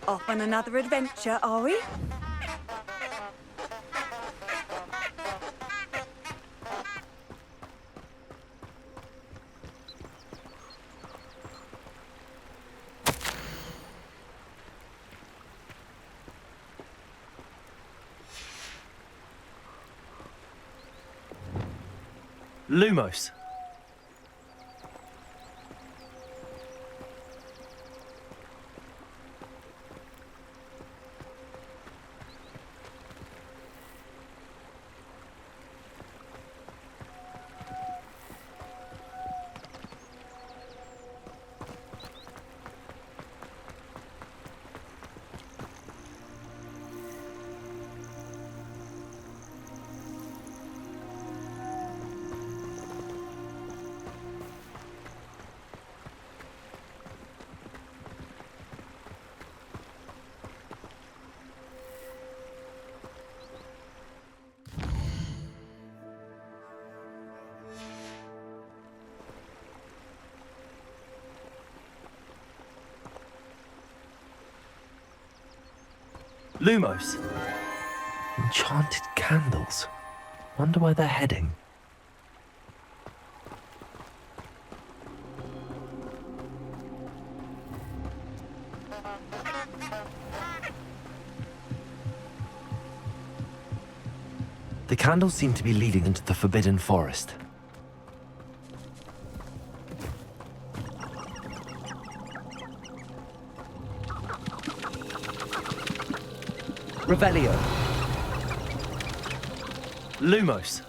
Off on another adventure, are we? Lumos. Lumos. Enchanted candles. Wonder where they're heading. The candles seem to be leading into the Forbidden Forest. Revelio. Lumos.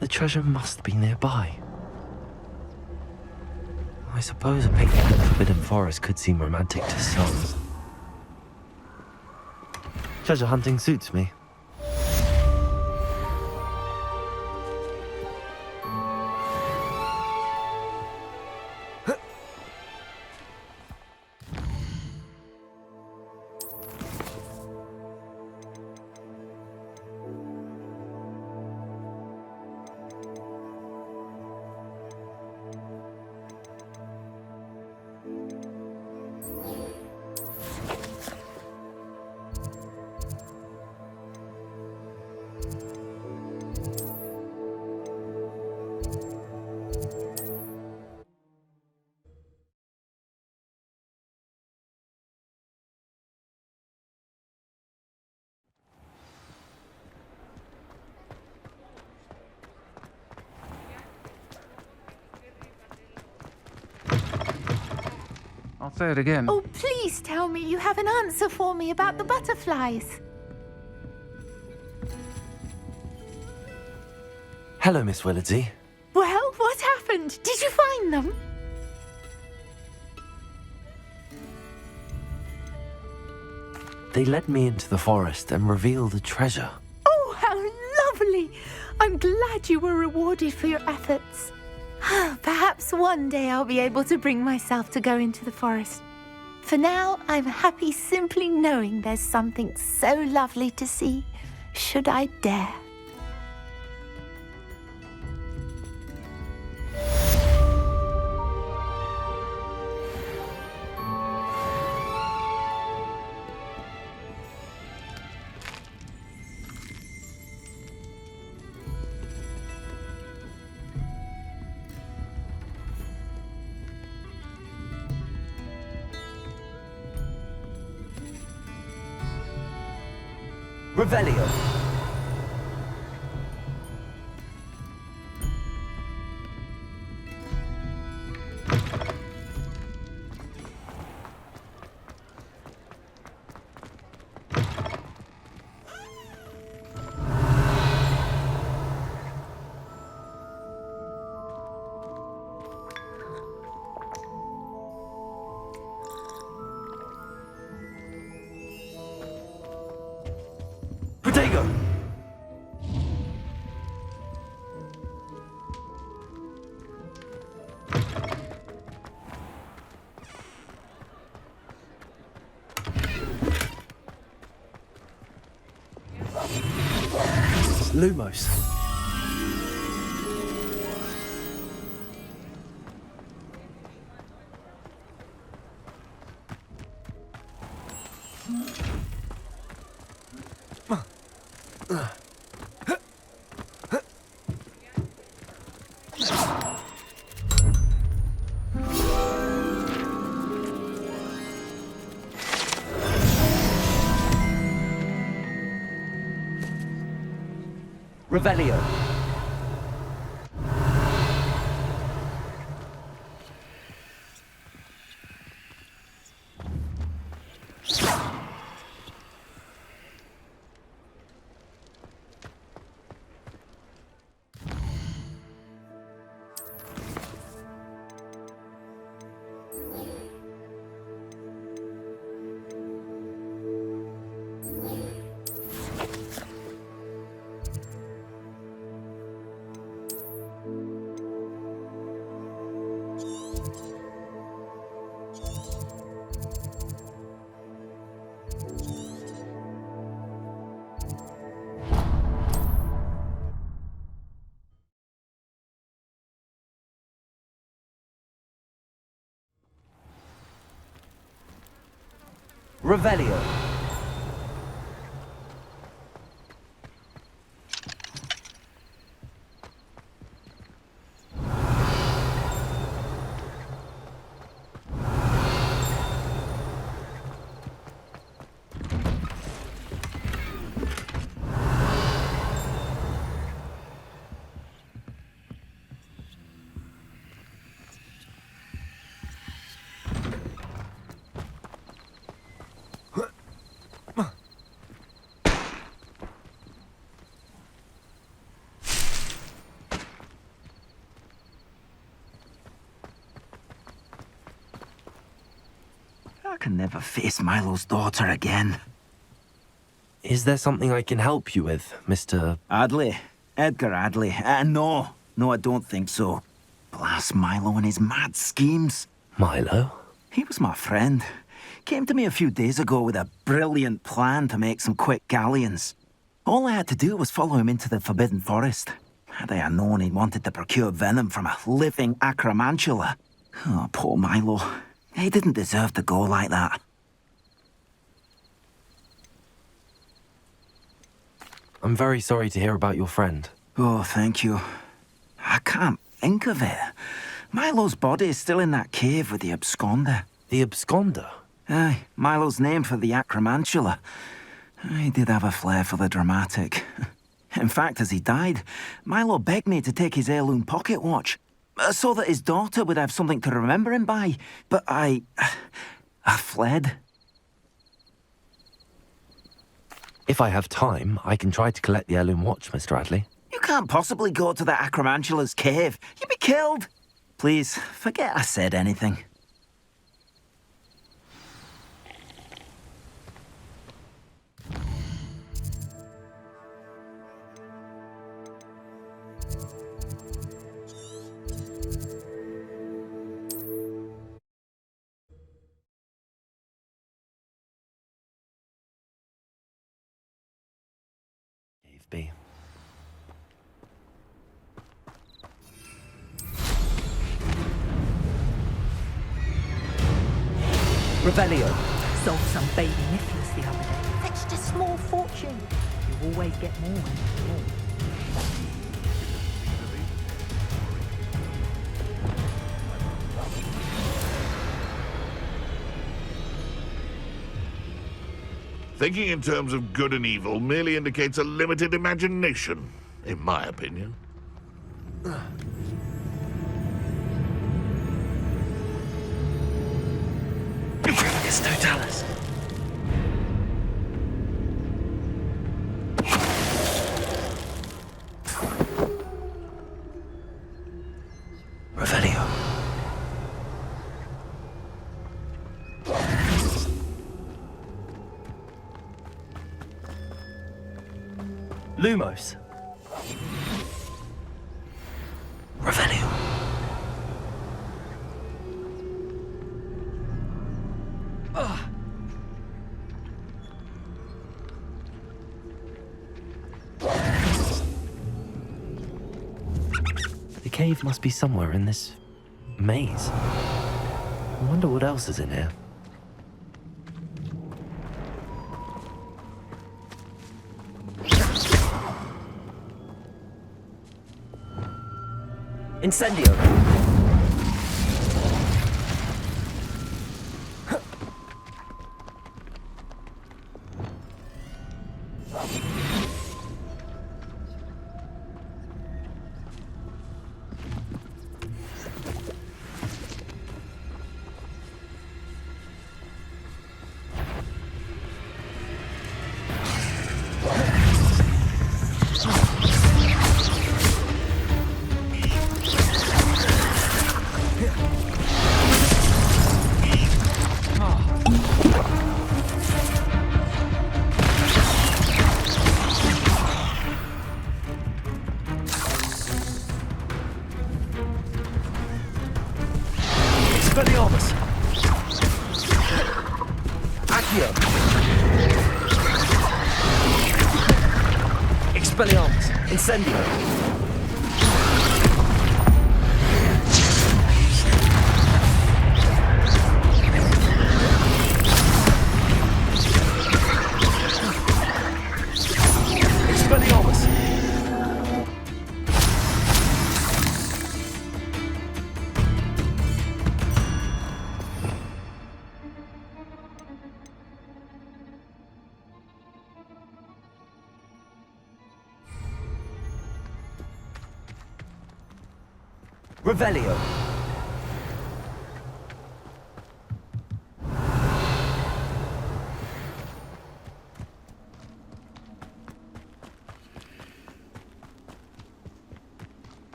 The treasure must be nearby. I suppose a picnic in the Forbidden Forest could seem romantic to some. Treasure hunting suits me. I'll say it again. Oh, please tell me you have an answer for me about the butterflies. Hello, Miss Willardsey. Well, what happened? Did you find them? They led me into the forest and revealed a treasure. Oh, how lovely! I'm glad you were rewarded for your efforts. Perhaps one day I'll be able to bring myself to go into the forest. For now, I'm happy simply knowing there's something so lovely to see, should I dare. Revelio. Protego! Lumos. Revelio. Revelio. I can never face Milo's daughter again. Is there something I can help you with, Mr. Adley. Edgar Adley. No, I don't think so. Blast Milo and his mad schemes. Milo? He was my friend. Came to me a few days ago with a brilliant plan to make some quick galleons. All I had to do was follow him into the Forbidden Forest. Had I known he wanted to procure venom from a living acromantula. Oh, poor Milo. He didn't deserve to go like that. I'm very sorry to hear about your friend. Oh, thank you. I can't think of it. Milo's body is still in that cave with the absconder. The absconder? Aye, Milo's name for the acromantula. He did have a flair for the dramatic. In fact, as he died, Milo begged me to take his heirloom pocket watch. so that his daughter would have something to remember him by. But I fled. If I have time, I can try to collect the heirloom watch, Mr. Radley. You can't possibly go to the Acromantula's cave. You'd be killed. Please, forget I said anything. Cave B. Revelio. Sold some baby nipples the other day. Fetched a small fortune. You always get more and more. Thinking in terms of good and evil merely indicates a limited imagination, in my opinion. It's no Dallas. Revelio. Lumos. Revelio. The cave must be somewhere in this maze. I wonder what else is in here. Incendio! Expelliarmus! Accio! Expelliarmus! Incendio! Expelliarmus! Revelio.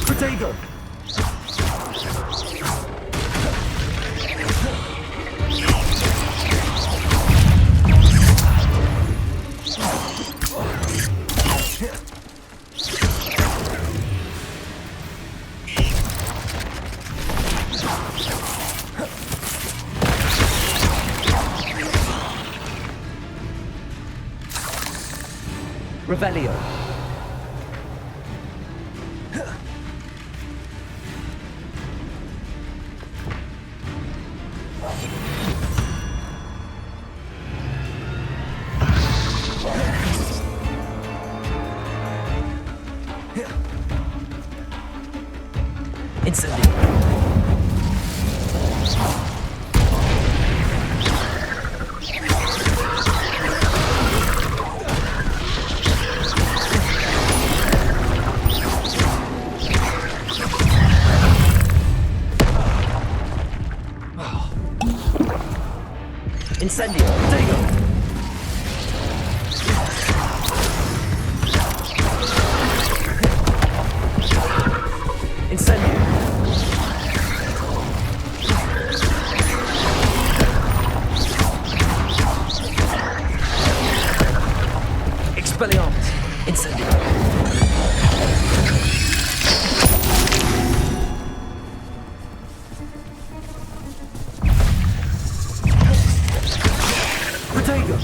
Protego! Revelio. Incendio. Incendio. There you go. Incendio. Expelliarmus. Incendio. Protego.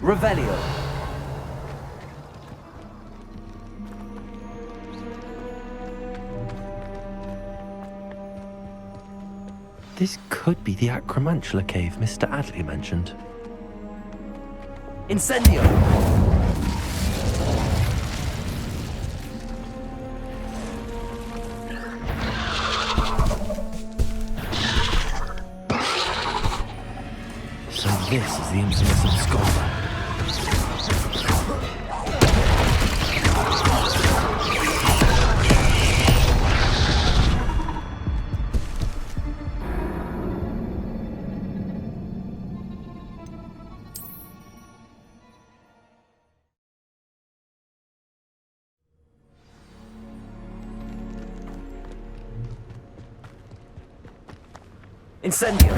Revelio. This could be the Acromantula cave Mr. Adley mentioned. Incendio! So this is the infamous Absconder. Incendio!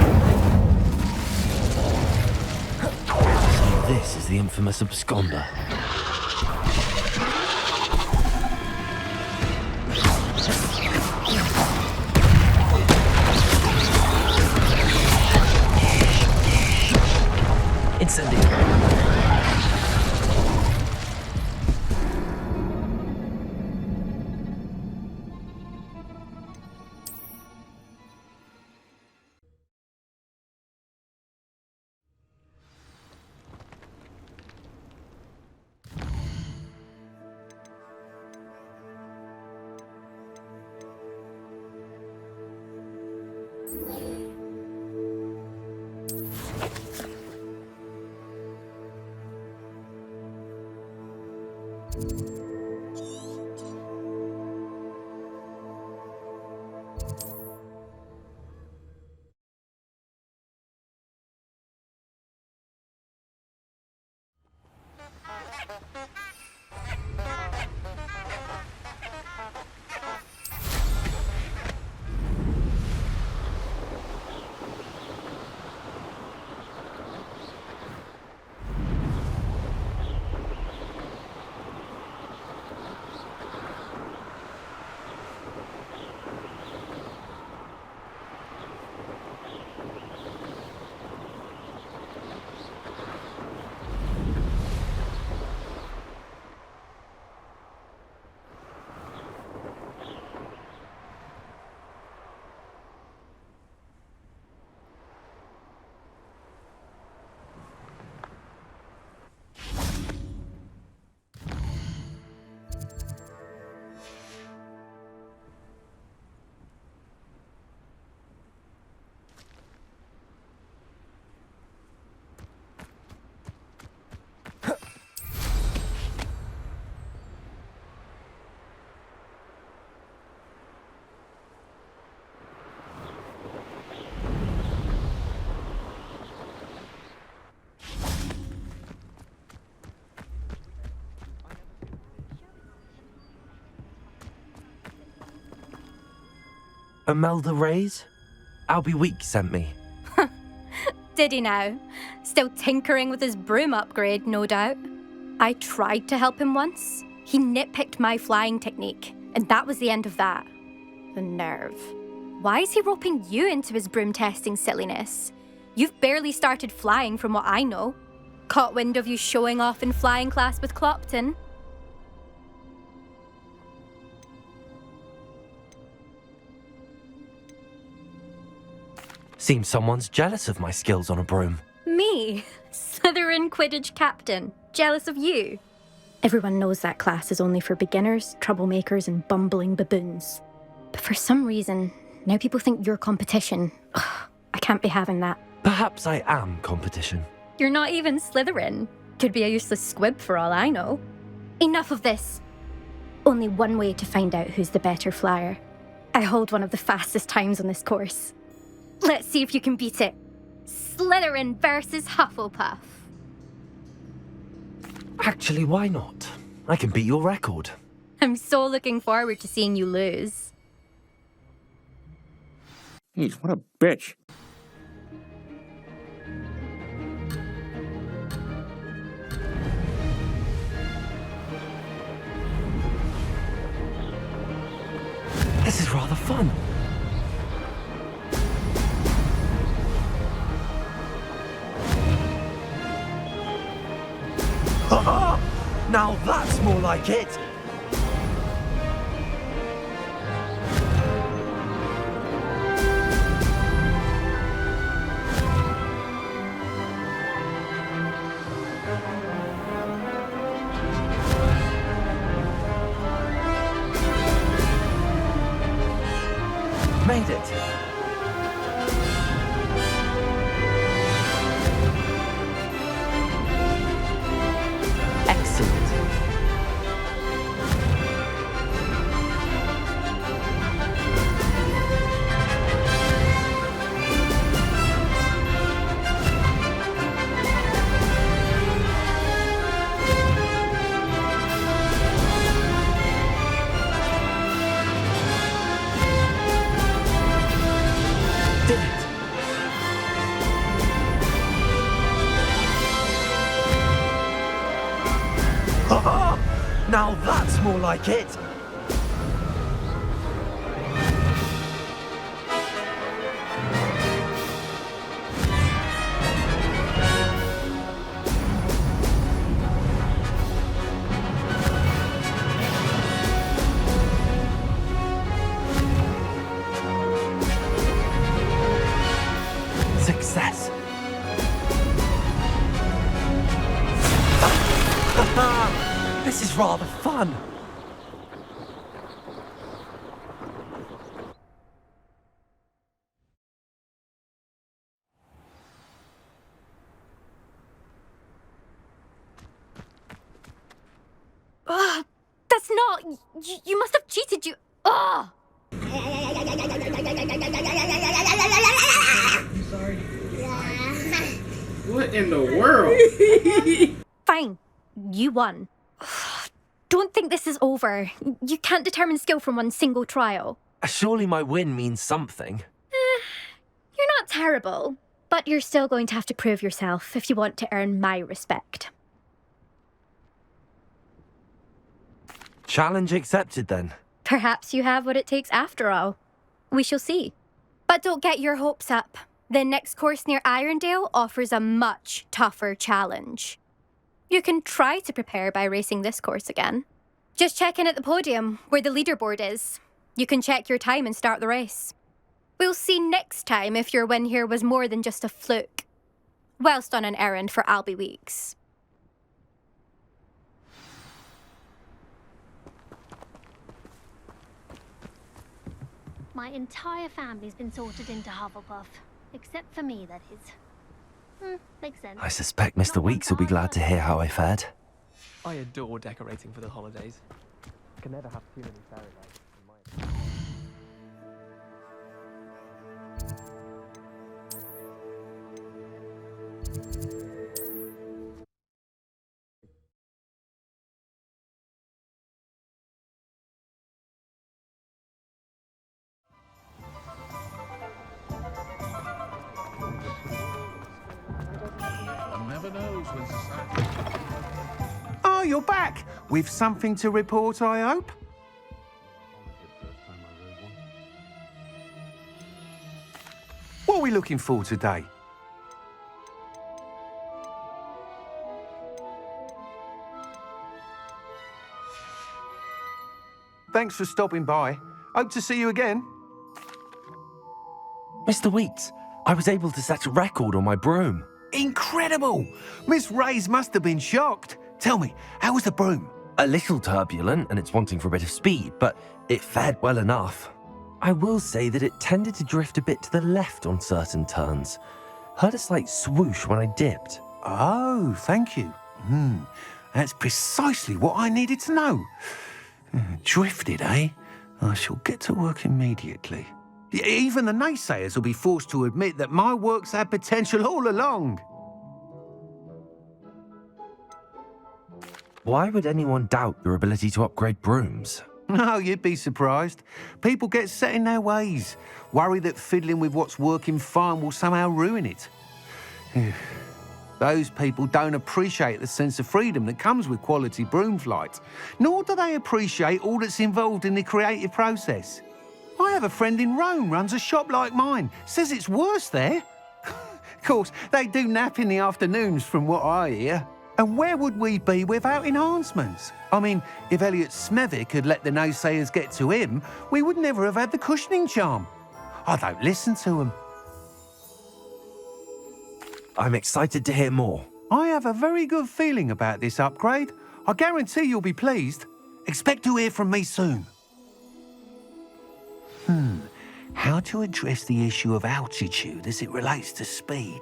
So this is the infamous Absconder. Incendio! Imelda Reyes? Albie Week sent me. Did he now? Still tinkering with his broom upgrade, no doubt. I tried to help him once. He nitpicked my flying technique, and that was the end of that. The nerve. Why is he roping you into his broom testing silliness? You've barely started flying from what I know. Caught wind of you showing off in flying class with Clopton? Seems someone's jealous of my skills on a broom. Me? Slytherin Quidditch captain. Jealous of you? Everyone knows that class is only for beginners, troublemakers, and bumbling baboons. But for some reason, now people think you're competition. Ugh, I can't be having that. Perhaps I am competition. You're not even Slytherin. Could be a useless squib for all I know. Enough of this. Only one way to find out who's the better flyer. I hold one of the fastest times on this course. Let's see if you can beat it. Slytherin versus Hufflepuff. Actually, why not? I can beat your record. I'm so looking forward to seeing you lose. Jeez, what a bitch. This is rather fun. Now that's more like it! Made it! Excellent. Did it! Ha-ha! Now that's more like it! Success! This is rather fun! Ugh, that's not... You must have cheated, you... Ugh! What in the world? Fine. You won. Don't think this is over. You can't determine skill from one single trial. Surely my win means something. You're not terrible, but you're still going to have to prove yourself if you want to earn my respect. Challenge accepted then. Perhaps you have what it takes after all. We shall see. But don't get your hopes up. The next course near Irondale offers a much tougher challenge. You can try to prepare by racing this course again. Just check in at the podium, where the leaderboard is. You can check your time and start the race. We'll see next time if your win here was more than just a fluke. Whilst on an errand for Albie Weeks. My entire family's been sorted into Hufflepuff. Except for me, that is. Makes sense. I suspect Mr. Weeks will be glad to hear how I fared. I adore decorating for the holidays. Can never have too many fairy lights in my... One never knows when society... Oh, you're back! With something to report, I hope? What are we looking for today? Thanks for stopping by. Hope to see you again. Mr. Weeks, I was able to set a record on my broom. Incredible! Miss Reyes must have been shocked. Tell me, how was the broom? A little turbulent and it's wanting for a bit of speed, but it fared well enough. I will say that it tended to drift a bit to the left on certain turns. Heard a slight swoosh when I dipped. Oh, thank you. That's precisely what I needed to know. Drifted, eh? I shall get to work immediately. Even the naysayers will be forced to admit that my work's had potential all along. Why would anyone doubt your ability to upgrade brooms? No, you'd be surprised. People get set in their ways, worry that fiddling with what's working fine will somehow ruin it. Those people don't appreciate the sense of freedom that comes with quality broom flight, nor do they appreciate all that's involved in the creative process. I have a friend in Rome runs a shop like mine, says it's worse there. Of course, they do nap in the afternoons from what I hear. And where would we be without enhancements? I mean, if Elliot Smethwick had let the naysayers get to him, we would never have had the cushioning charm. I don't listen to them. I'm excited to hear more. I have a very good feeling about this upgrade. I guarantee you'll be pleased. Expect to hear from me soon. How to address the issue of altitude as it relates to speed?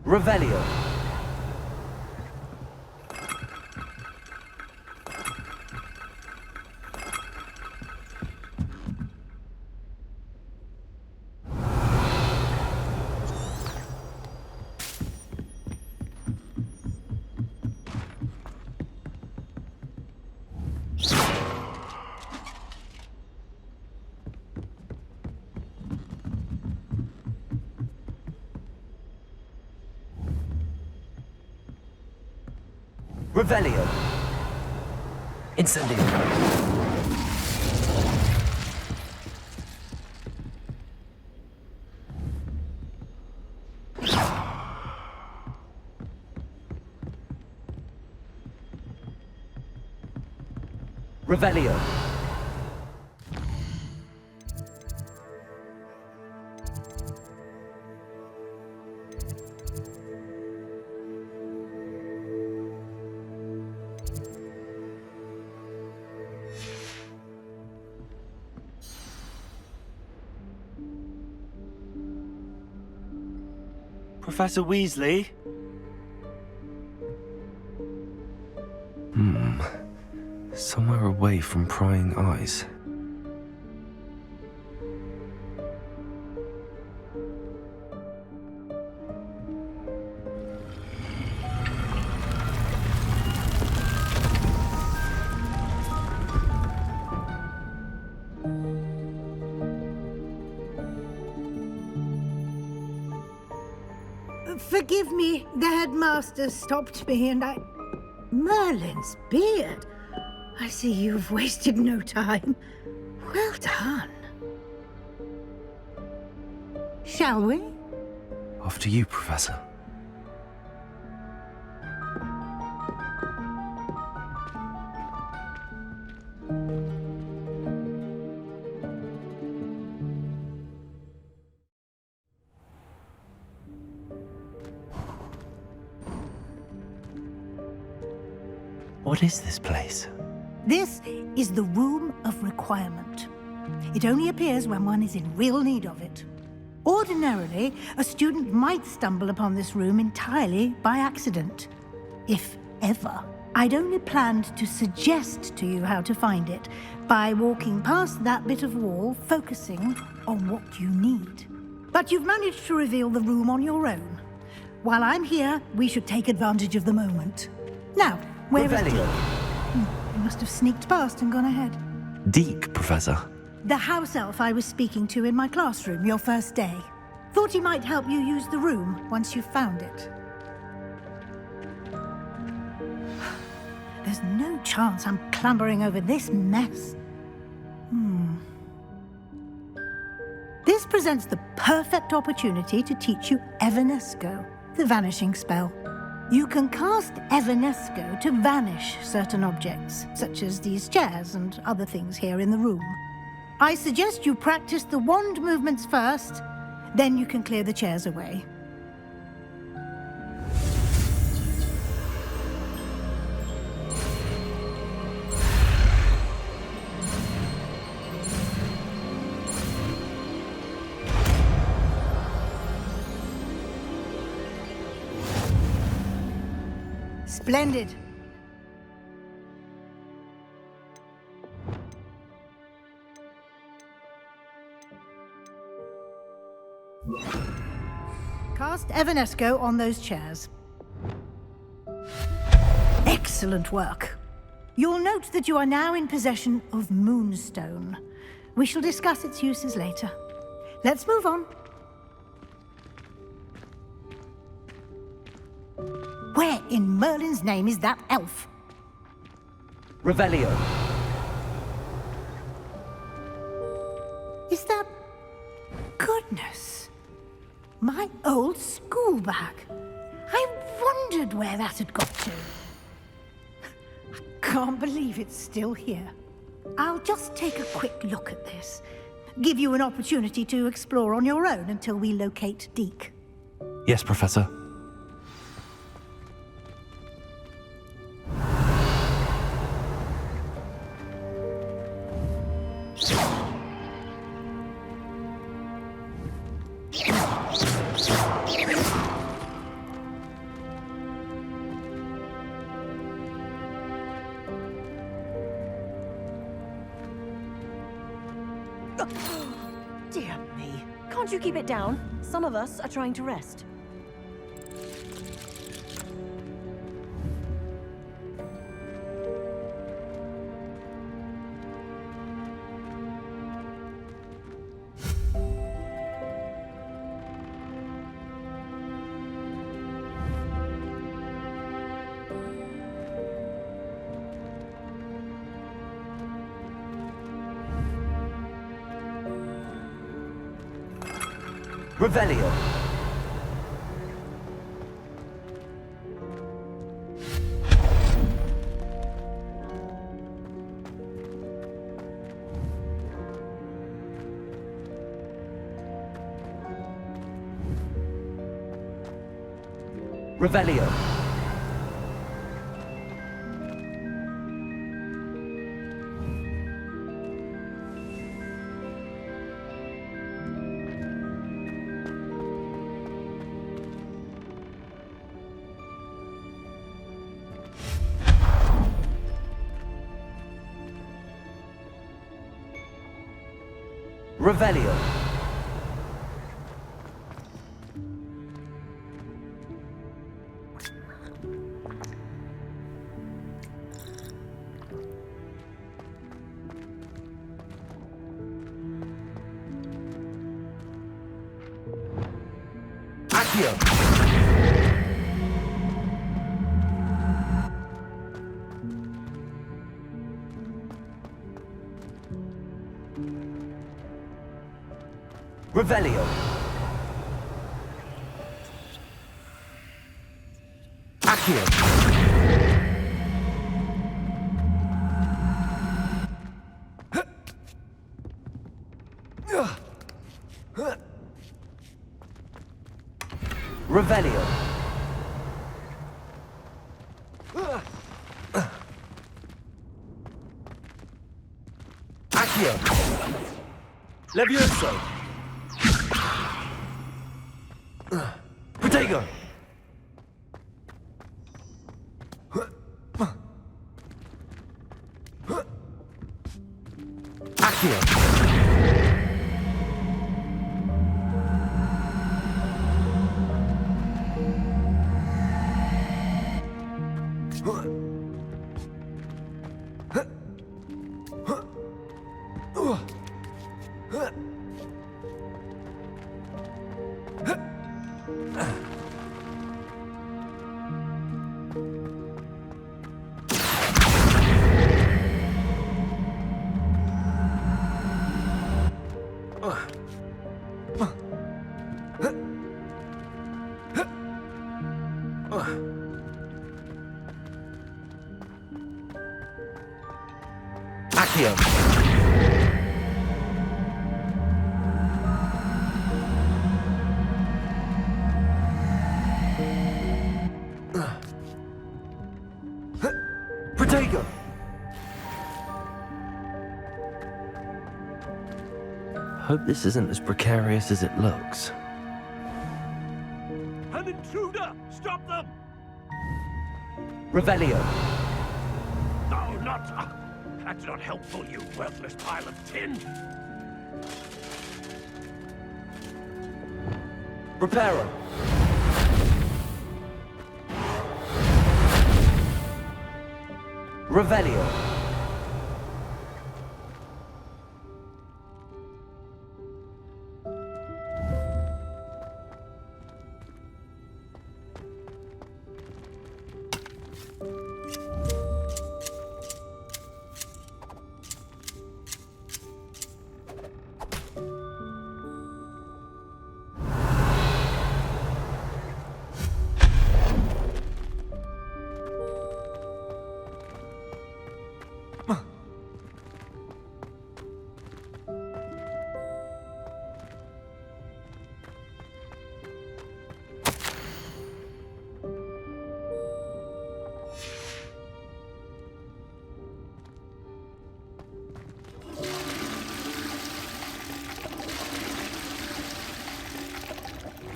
Revelio. Revelio. Incendio. Revelio. Professor Weasley? Somewhere away from prying eyes. Forgive me, the headmaster stopped me and I... Merlin's beard. I see you've wasted no time. Well done. Shall we? After you, Professor. What is this place? This is the Room of Requirement. It only appears when one is in real need of it. Ordinarily, a student might stumble upon this room entirely by accident. if ever. I'd only planned to suggest to you how to find it by walking past that bit of wall, focusing on what you need. But you've managed to reveal the room on your own. While I'm here, we should take advantage of the moment. Now, where is Deke? You must have sneaked past and gone ahead. Deke, Professor. The house elf I was speaking to in my classroom your first day. Thought he might help you use the room once you've found it. There's no chance I'm clambering over this mess. This presents the perfect opportunity to teach you Evanesco, the vanishing spell. You can cast Evanesco to vanish certain objects, such as these chairs and other things here in the room. I suggest you practice the wand movements first, then you can clear the chairs away. Splendid. Cast Evanesco on those chairs. Excellent work. You'll note that you are now in possession of Moonstone. We shall discuss its uses later. Let's move on. Where in Merlin's name is that elf? Revelio. Is that... Goodness. My old school bag. I wondered where that had got to. I can't believe it's still here. I'll just take a quick look at this. Give you an opportunity to explore on your own until we locate Deke. Yes, Professor. Dear me. Can't you keep it down? Some of us are trying to rest. Revelio. Revelio. Revelio. Accio. Revelio. Accio. Revelio. Accio. Levioso. Protego. Accio. Protego. Hope this isn't as precarious as it looks. An intruder! Stop them! Revelio. No, not... that's not helpful, you worthless pile of tin! Reparo. Revelio.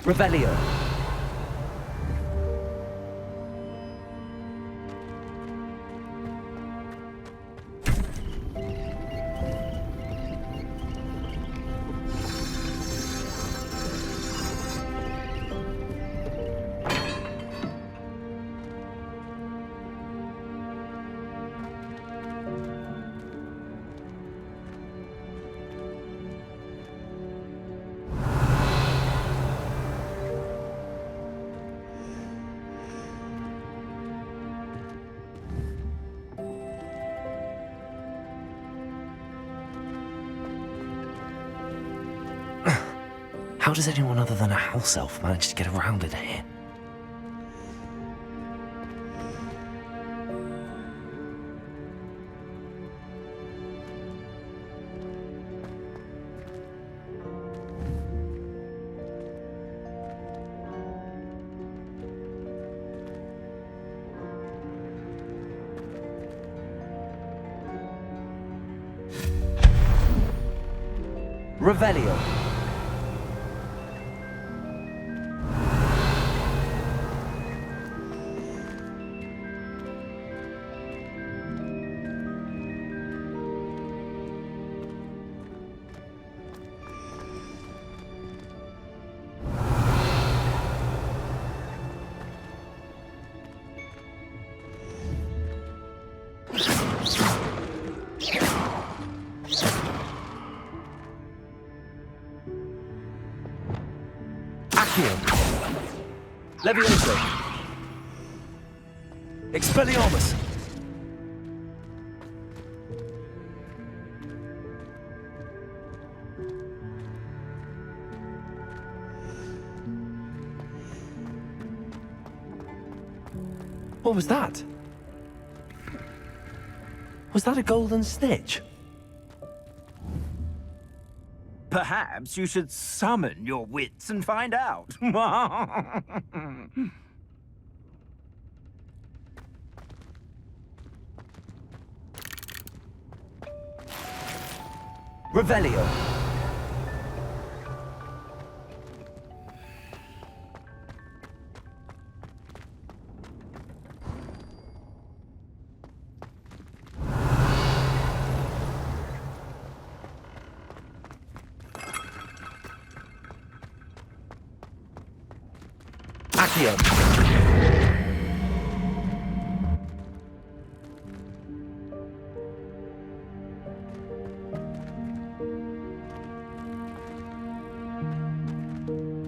Revelio. How does anyone other than a house elf manage to get around in here? Revelio. Levioso. Expelliarmus. What was that? Was that a golden snitch? Perhaps you should summon your wits and find out. Revelio. Accio.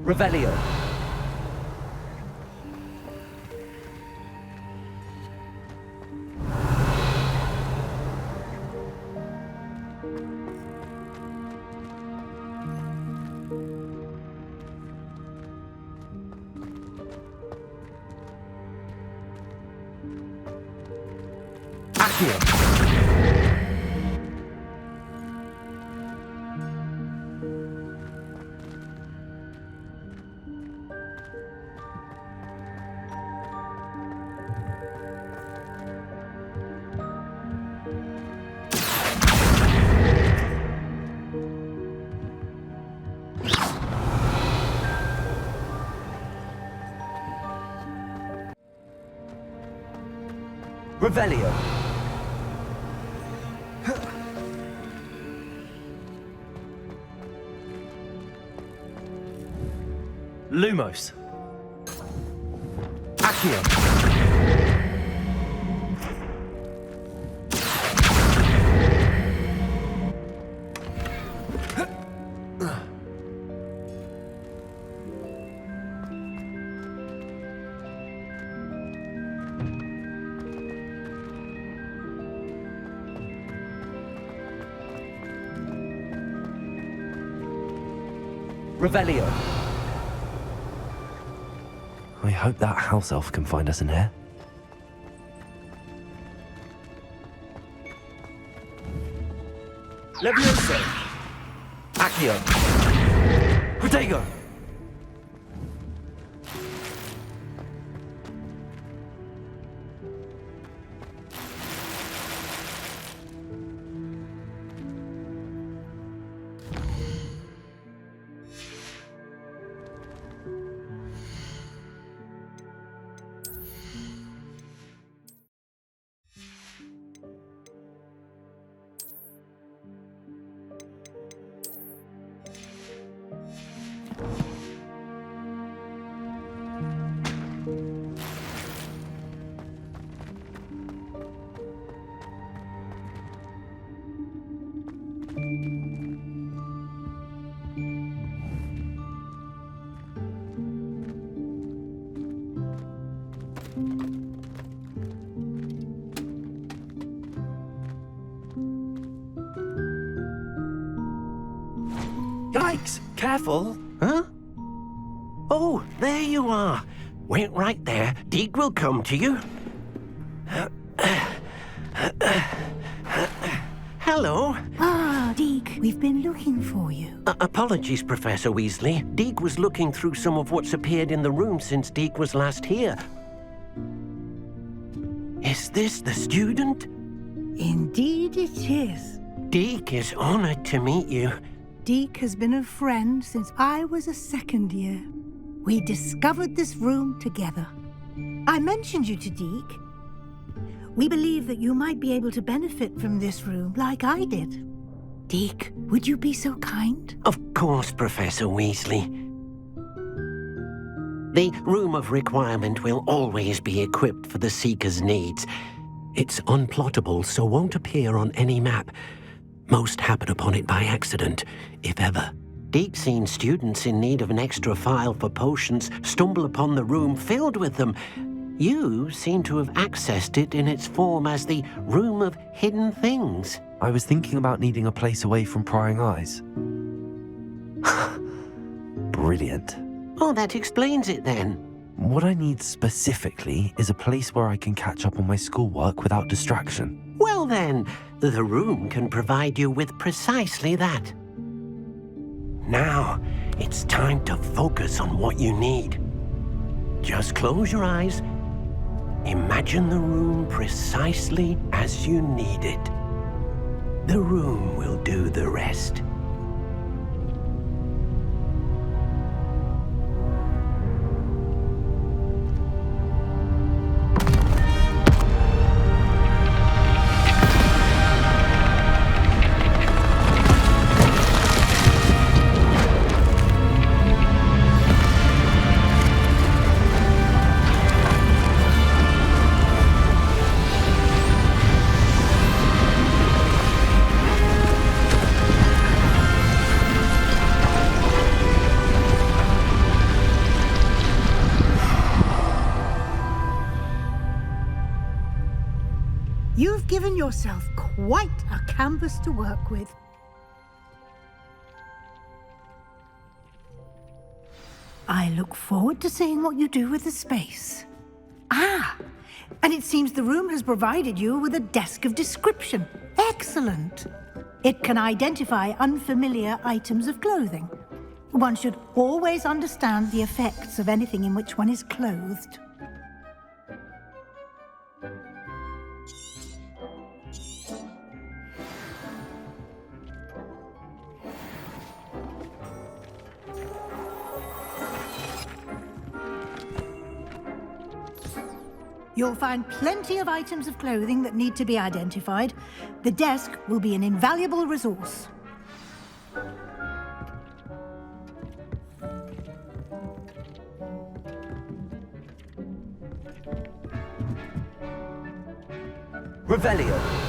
Revelio. Accio. Revelio. Lumos. Accio. Revelio. I hope that house elf can find us in here. Levioso. Accio. Protego. Yikes! Careful! Huh? Oh, there you are. Wait right there. Deek will come to you. Hello. Ah, Deek, we've been looking for you. Apologies, Professor Weasley. Deek was looking through some of what's appeared in the room since Deek was last here. Is this the student? Indeed it is. Deek is honored to meet you. Deek has been a friend since I was a second year. We discovered this room together. I mentioned you to Deek. We believe that you might be able to benefit from this room like I did. Deek, would you be so kind? Of course, Professor Weasley. The Room of Requirement will always be equipped for the Seeker's needs. It's unplottable, so won't appear on any map. Most happen upon it by accident, if ever. Deek's seen students in need of an extra file for potions stumble upon the room filled with them. You seem to have accessed it in its form as the Room of Hidden Things. I was thinking about needing a place away from prying eyes. Brilliant. Oh, that explains it then. What I need specifically is a place where I can catch up on my schoolwork without distraction. Well then, the room can provide you with precisely that. Now, it's time to focus on what you need. Just close your eyes. Imagine the room precisely as you need it. The room will do the rest. You've given yourself quite a canvas to work with. I look forward to seeing what you do with the space. Ah, and it seems the room has provided you with a desk of description. Excellent. It can identify unfamiliar items of clothing. One should always understand the effects of anything in which one is clothed. You'll find plenty of items of clothing that need to be identified. The desk will be an invaluable resource. Revelio.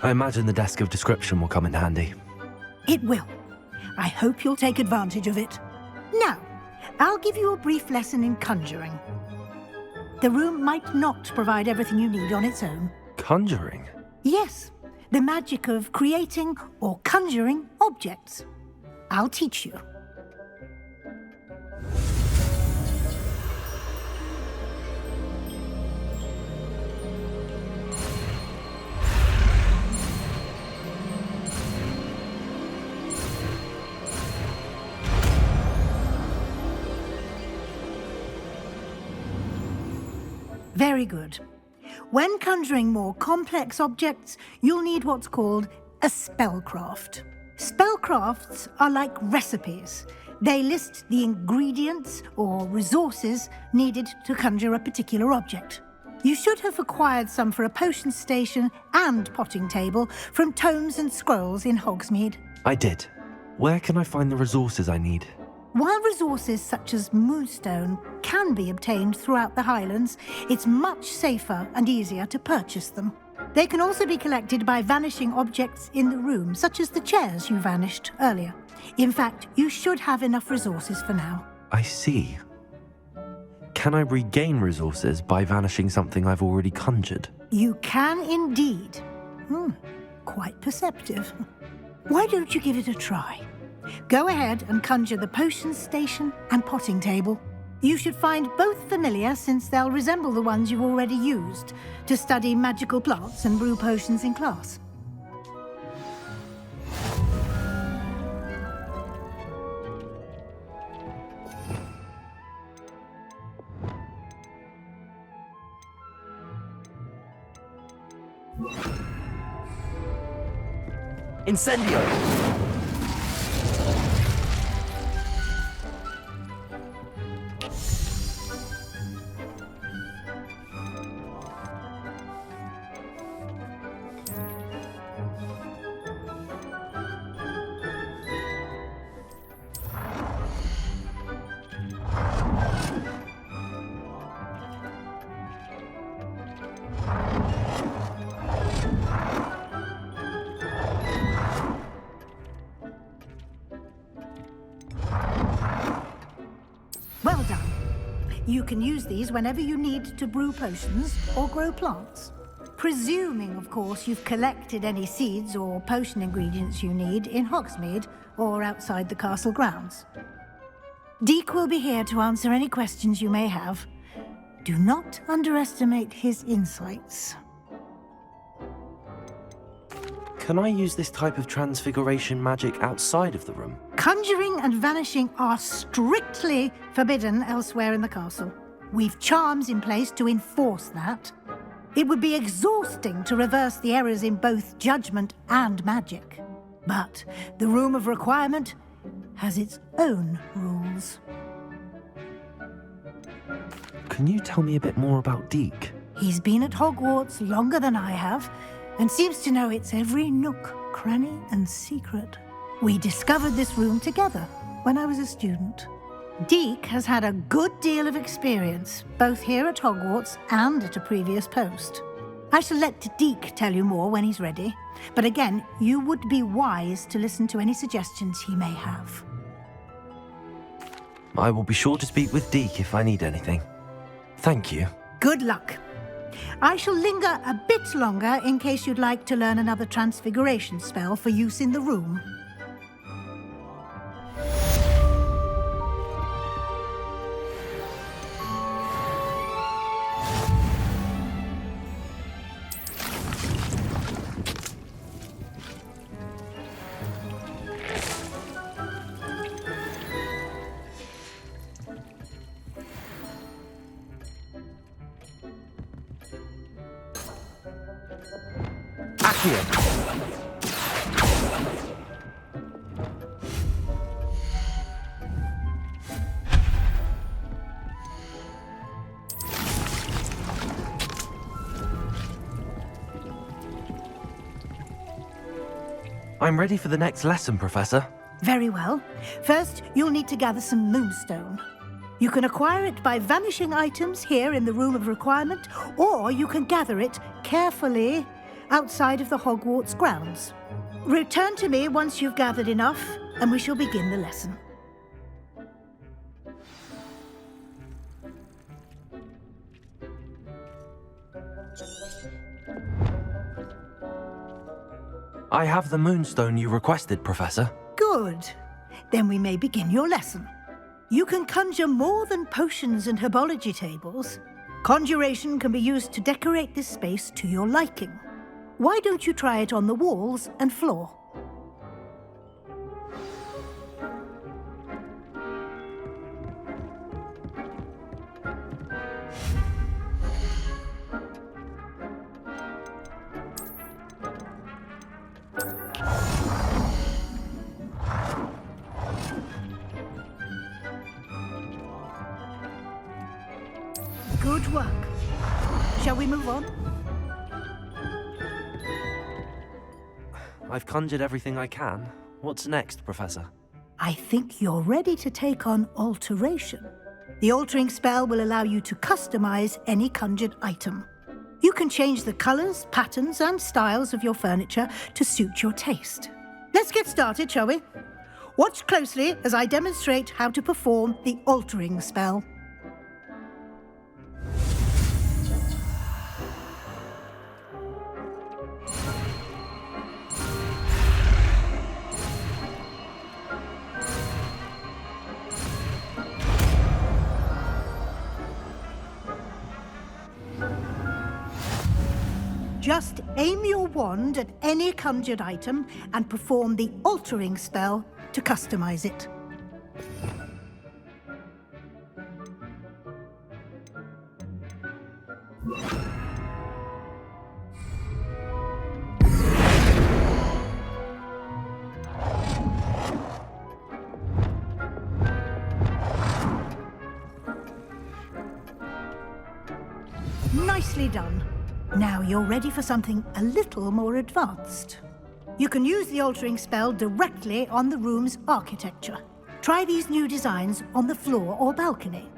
I imagine the desk of description will come in handy. It will. I hope you'll take advantage of it. Now, I'll give you a brief lesson in conjuring. The room might not provide everything you need on its own. Conjuring? Yes, the magic of creating or conjuring objects. I'll teach you. Very good. When conjuring more complex objects, you'll need what's called a spellcraft. Spellcrafts are like recipes. They list the ingredients or resources needed to conjure a particular object. You should have acquired some for a potion station and potting table from tomes and scrolls in Hogsmeade. I did. Where can I find the resources I need? While resources such as moonstone can be obtained throughout the Highlands, it's much safer and easier to purchase them. They can also be collected by vanishing objects in the room, such as the chairs you vanished earlier. In fact, you should have enough resources for now. I see. Can I regain resources by vanishing something I've already conjured? You can indeed. Quite perceptive. Why don't you give it a try? Go ahead and conjure the potion station and potting table. You should find both familiar, since they'll resemble the ones you've already used to study magical plants and brew potions in class. Incendio! Well done. You can use these whenever you need to brew potions or grow plants. Presuming, of course, you've collected any seeds or potion ingredients you need in Hogsmeade or outside the castle grounds. Deek will be here to answer any questions you may have. Do not underestimate his insights. Can I use this type of transfiguration magic outside of the room? Conjuring and vanishing are strictly forbidden elsewhere in the castle. We've charms in place to enforce that. It would be exhausting to reverse the errors in both judgment and magic. But the Room of Requirement has its own rules. Can you tell me a bit more about Deke? He's been at Hogwarts longer than I have, and seems to know its every nook, cranny, and secret. We discovered this room together when I was a student. Deke has had a good deal of experience, both here at Hogwarts and at a previous post. I shall let Deke tell you more when he's ready, but again, you would be wise to listen to any suggestions he may have. I will be sure to speak with Deke if I need anything. Thank you. Good luck. I shall linger a bit longer in case you'd like to learn another transfiguration spell for use in the room. I'm ready for the next lesson, Professor. Very well. First, you'll need to gather some moonstone. You can acquire it by vanishing items here in the Room of Requirement, or you can gather it carefully outside of the Hogwarts grounds. Return to me once you've gathered enough, and we shall begin the lesson. I have the moonstone you requested, Professor. Good. Then we may begin your lesson. You can conjure more than potions and herbology tables. Conjuration can be used to decorate this space to your liking. Why don't you try it on the walls and floor? Good work. Shall we move on? I've conjured everything I can. What's next, Professor? I think you're ready to take on alteration. The altering spell will allow you to customize any conjured item. You can change the colors, patterns, and styles of your furniture to suit your taste. Let's get started, shall we? Watch closely as I demonstrate how to perform the altering spell. Just aim your wand at any conjured item and perform the altering spell to customize it. Nicely done. Now you're ready for something a little more advanced. You can use the altering spell directly on the room's architecture. Try these new designs on the floor or balcony.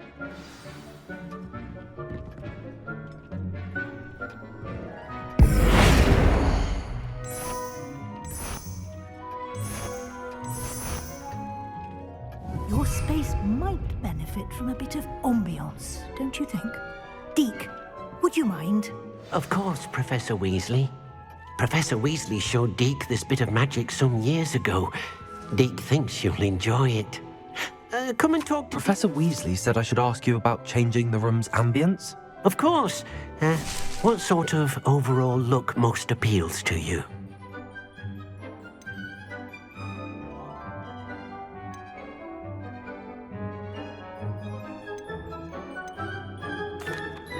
Your space might benefit from a bit of ambiance, don't you think? Deke, would you mind? Of course, Professor Weasley. Professor Weasley showed Deke this bit of magic some years ago. Deke thinks you'll enjoy it. Come and talk to... Professor Weasley said I should ask you about changing the room's ambience? Of course. What sort of overall look most appeals to you?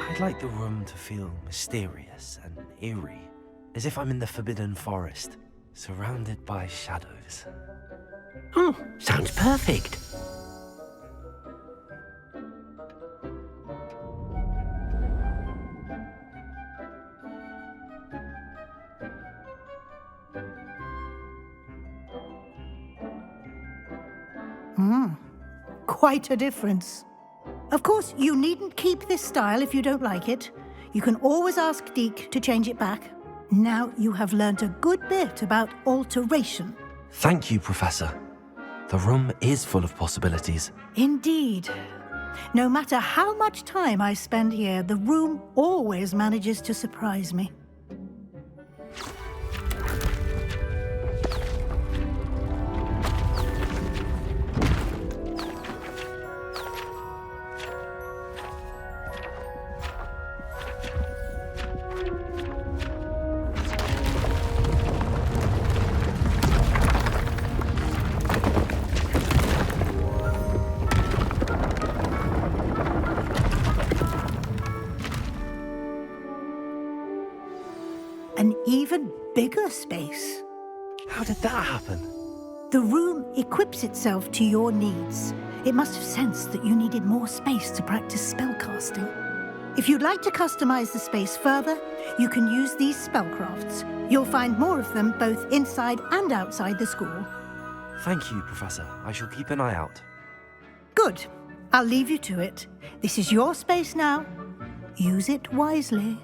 I'd like the room to feel mysterious and eerie, as if I'm in the Forbidden Forest, surrounded by shadows. Oh, sounds perfect. Quite a difference. Of course, you needn't keep this style if you don't like it. You can always ask Deke to change it back. Now you have learnt a good bit about alteration. Thank you, Professor. The room is full of possibilities. Indeed. No matter how much time I spend here, the room always manages to surprise me. An even bigger space. How did that happen? The room equips itself to your needs. It must have sensed that you needed more space to practice spellcasting. If you'd like to customize the space further, you can use these spellcrafts. You'll find more of them both inside and outside the school. Thank you, Professor. I shall keep an eye out. Good. I'll leave you to it. This is your space now. Use it wisely.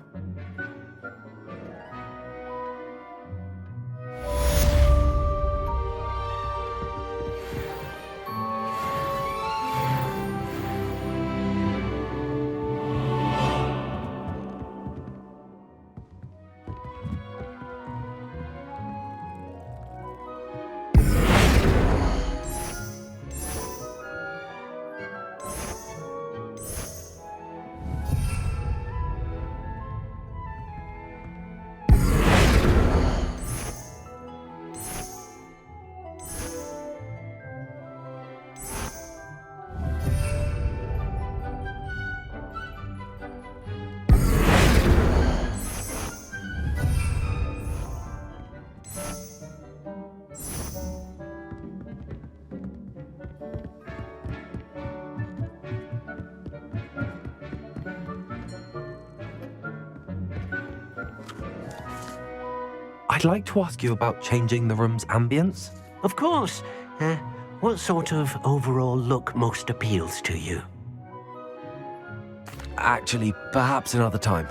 I'd like to ask you about changing the room's ambience. Of course. What sort of overall look most appeals to you? Actually, perhaps another time.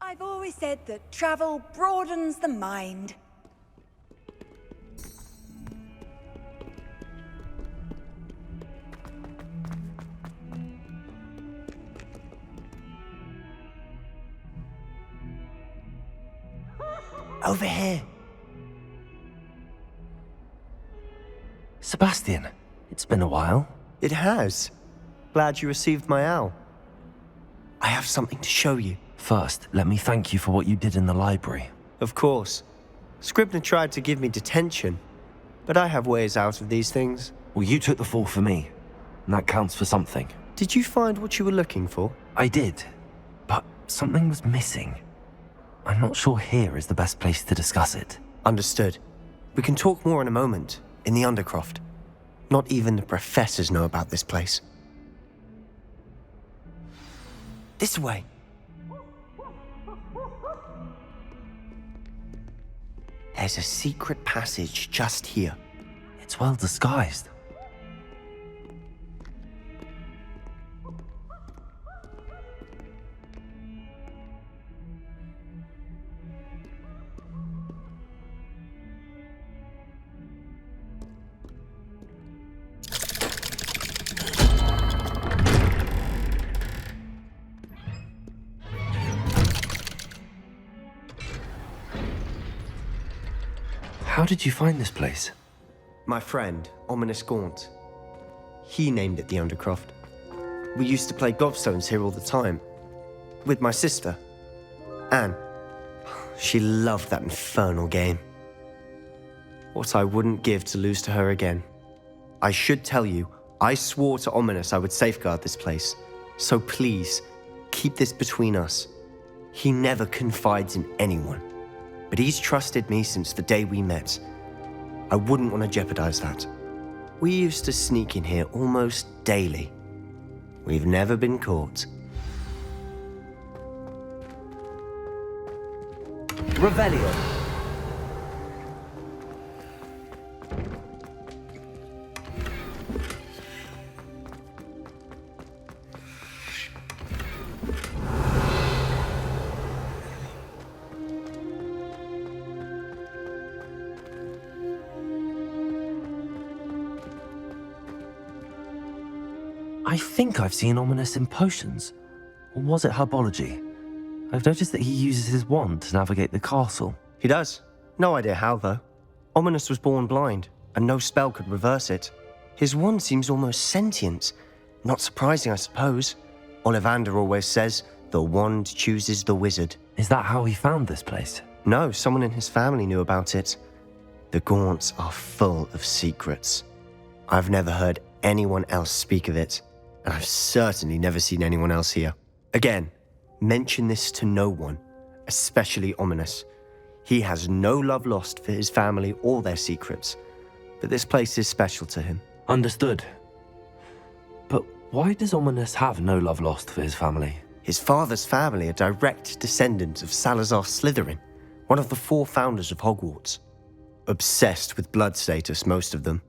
I've always said that travel broadens the mind. Over here. Sebastian, it's been a while. It has. Glad you received my owl. I have something to show you. First, let me thank you for what you did in the library. Of course. Scribner tried to give me detention, but I have ways out of these things. Well, you took the fall for me, and that counts for something. Did you find what you were looking for? I did, but something was missing. I'm not sure here is the best place to discuss it. Understood. We can talk more in a moment, in the Undercroft. Not even the professors know about this place. This way. There's a secret passage just here. It's well disguised. How did you find this place? My friend, Ominous Gaunt. He named it the Undercroft. We used to play gobstones here all the time. With my sister, Anne. She loved that infernal game. What I wouldn't give to lose to her again. I should tell you, I swore to Ominous I would safeguard this place. So please, keep this between us. He never confides in anyone. But he's trusted me since the day we met. I wouldn't want to jeopardize that. We used to sneak in here almost daily. We've never been caught. Revelio. I think I've seen Ominous in potions. Or was it herbology? I've noticed that he uses his wand to navigate the castle. He does. No idea how, though. Ominous was born blind, and no spell could reverse it. His wand seems almost sentient. Not surprising, I suppose. Ollivander always says, the wand chooses the wizard. Is that how he found this place? No, someone in his family knew about it. The Gaunts are full of secrets. I've never heard anyone else speak of it, and I've certainly never seen anyone else here. Again, mention this to no one, especially Ominous. He has no love lost for his family or their secrets, but this place is special to him. Understood. But why does Ominous have no love lost for his family? His father's family are direct descendants of Salazar Slytherin, one of the 4 founders of Hogwarts. Obsessed with blood status, most of them.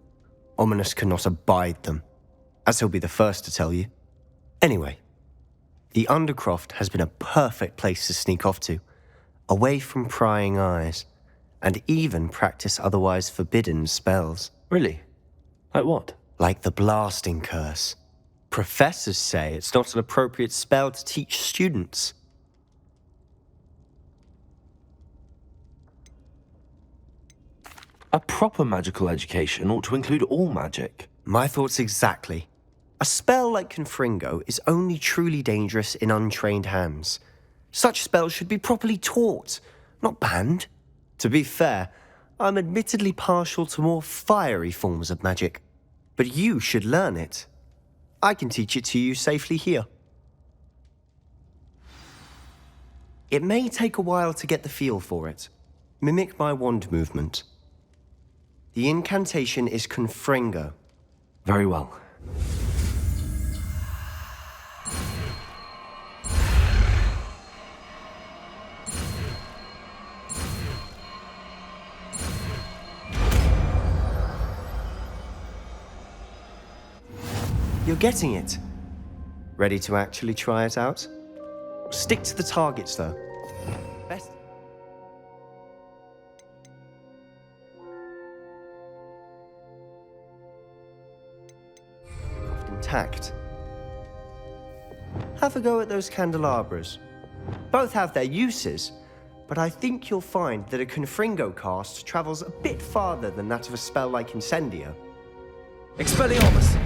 Ominous cannot abide them, as he'll be the first to tell you. Anyway, the Undercroft has been a perfect place to sneak off to, away from prying eyes, and even practice otherwise forbidden spells. Really? Like what? Like the blasting curse. Professors say it's not an appropriate spell to teach students. A proper magical education ought to include all magic. My thoughts exactly. A spell like Confringo is only truly dangerous in untrained hands. Such spells should be properly taught, not banned. To be fair, I'm admittedly partial to more fiery forms of magic. But you should learn it. I can teach it to you safely here. It may take a while to get the feel for it. Mimic my wand movement. The incantation is Confringo. Very well. You're getting it. Ready to actually try it out? Stick to the targets, though. Best. Intact. Have a go at those candelabras. Both have their uses, but I think you'll find that a Confringo cast travels a bit farther than that of a spell like Incendio. Expelliarmus!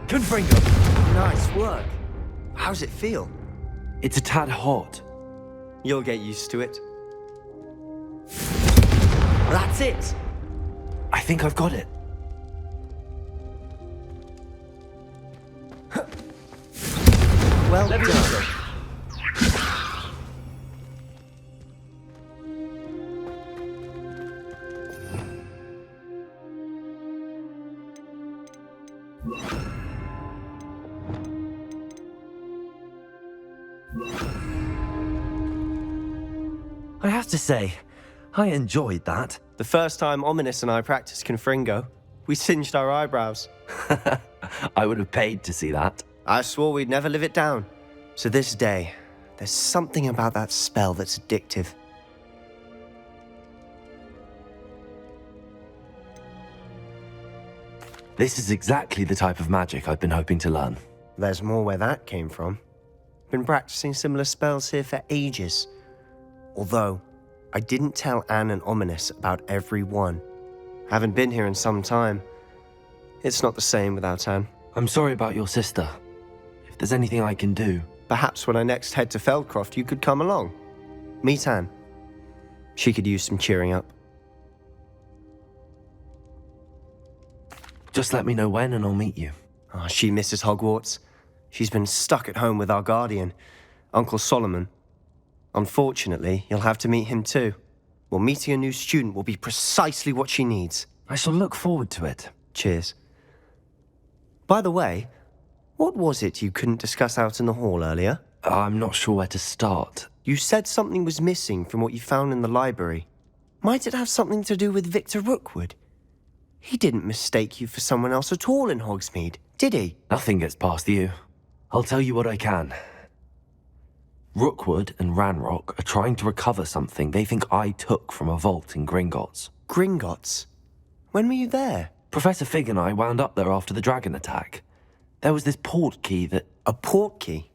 Confringo! Nice work. How's it feel? It's a tad hot. You'll get used to it. That's it! I think I've got it. Well done. I have to say, I enjoyed that. The first time Ominous and I practiced Confringo, we singed our eyebrows. I would have paid to see that. I swore we'd never live it down. To this day, there's something about that spell that's addictive. This is exactly the type of magic I've been hoping to learn. There's more where that came from. Been practicing similar spells here for ages. Although, I didn't tell Anne and Ominous about every one. Haven't been here in some time. It's not the same without Anne. I'm sorry about your sister. If there's anything I can do... Perhaps when I next head to Feldcroft, you could come along. Meet Anne. She could use some cheering up. Just let me know when and I'll meet you. Oh, she misses Hogwarts. She's been stuck at home with our guardian, Uncle Solomon. Unfortunately, you'll have to meet him too. Well, meeting a new student will be precisely what she needs. I shall look forward to it. Cheers. By the way, what was it you couldn't discuss out in the hall earlier? I'm not sure where to start. You said something was missing from what you found in the library. Might it have something to do with Victor Rookwood? He didn't mistake you for someone else at all in Hogsmeade, did he? Nothing gets past you. I'll tell you what I can. Rookwood and Ranrock are trying to recover something they think I took from a vault in Gringotts. Gringotts? When were you there? Professor Fig and I wound up there after the dragon attack. There was this port key that... A port key?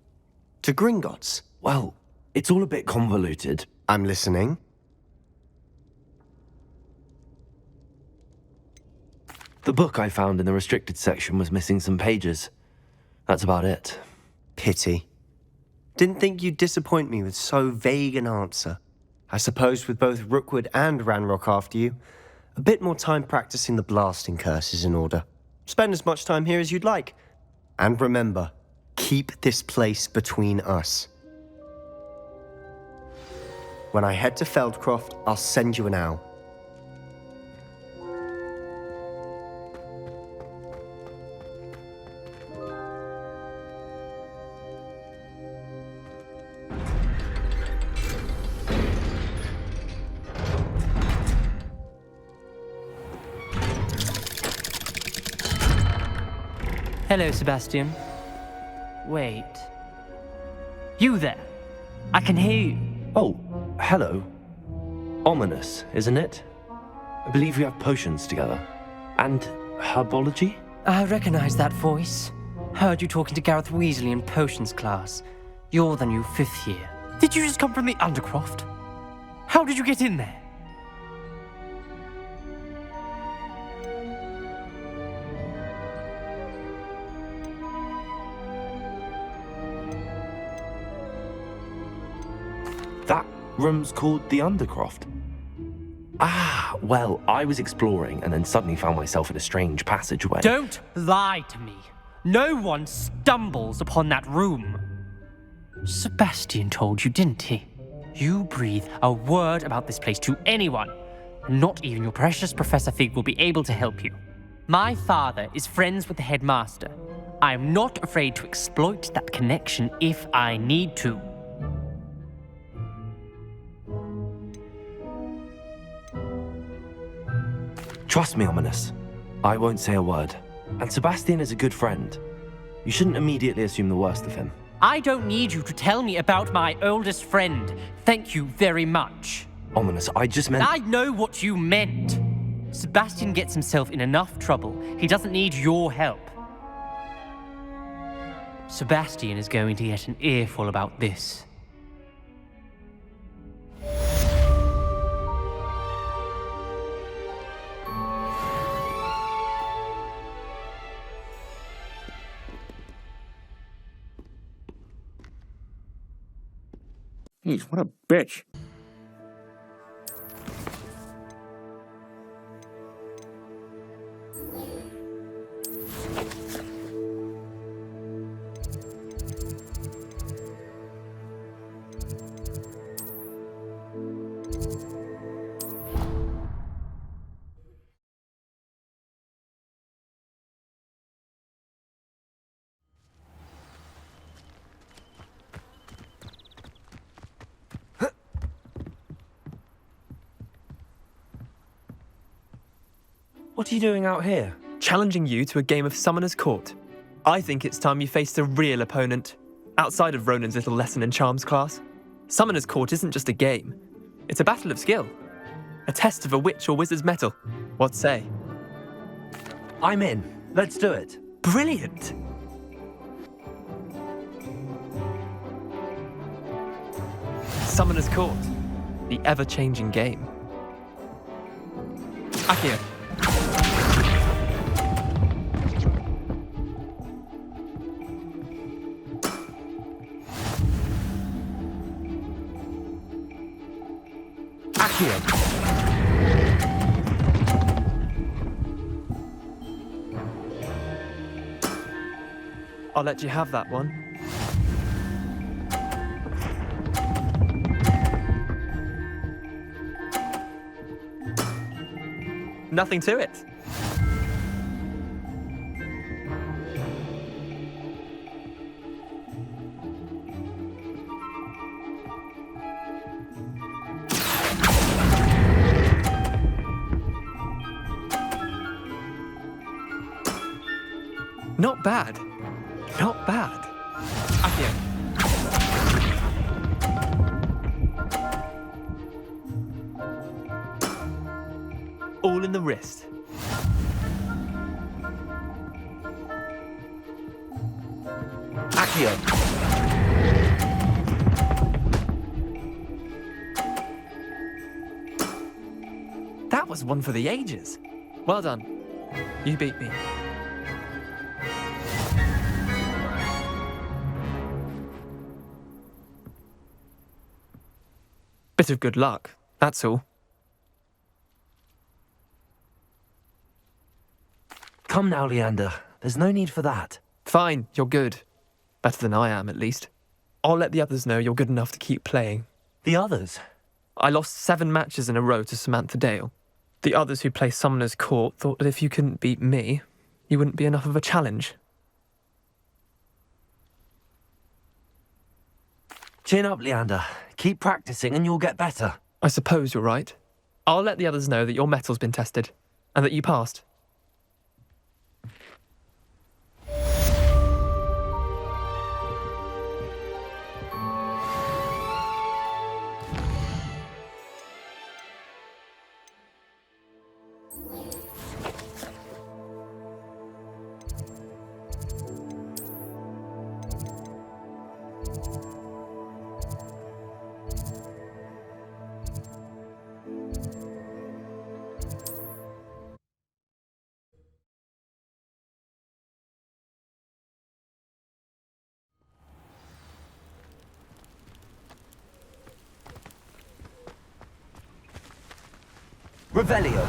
To Gringotts? Well, it's all a bit convoluted. I'm listening. The book I found in the restricted section was missing some pages. That's about it. Pity. Didn't think you'd disappoint me with so vague an answer. I suppose with both Rookwood and Ranrock after you, a bit more time practicing the blasting curse is in order. Spend as much time here as you'd like. And remember, keep this place between us. When I head to Feldcroft, I'll send you an owl. Hello, Sebastian. Wait. You there? I can hear you. Oh, hello. Ominous, isn't it? I believe we have potions together. And herbology? I recognize that voice. Heard you talking to Gareth Weasley in potions class. You're the new 5th year. Did you just come from the Undercroft? How did you get in there? That room's called the Undercroft. Ah, well, I was exploring and then suddenly found myself in a strange passageway. Don't lie to me. No one stumbles upon that room. Sebastian told you, didn't he? You breathe a word about this place to anyone, and not even your precious Professor Fig will be able to help you. My father is friends with the headmaster. I am not afraid to exploit that connection if I need to. Trust me, Ominous. I won't say a word. And Sebastian is a good friend. You shouldn't immediately assume the worst of him. I don't need you to tell me about my oldest friend. Thank you very much. Ominous, I just meant... I know what you meant. Sebastian gets himself in enough trouble. He doesn't need your help. Sebastian is going to get an earful about this. Jeez, what a bitch. What are you doing out here? Challenging you to a game of Summoner's Court. I think it's time you faced a real opponent, outside of Ronan's little lesson in charms class. Summoner's Court isn't just a game. It's a battle of skill. A test of a witch or wizard's mettle. What say? I'm in. Let's do it. Brilliant! Summoner's Court. The ever-changing game. Accio. Accio. I'll let you have that one. Nothing to it. Not bad. Not bad. Accio. All in the wrist. Accio. That was one for the ages. Well done. You beat me. Bit of good luck, that's all. Come now, Leander. There's no need for that. Fine, you're good. Better than I am, at least. I'll let the others know you're good enough to keep playing. The others? I lost 7 matches in a row to Samantha Dale. The others who play Summoner's Court thought that if you couldn't beat me, you wouldn't be enough of a challenge. Chin up, Leander. Keep practicing and you'll get better. I suppose you're right. I'll let the others know that your metal's been tested, and that you passed. Revelio.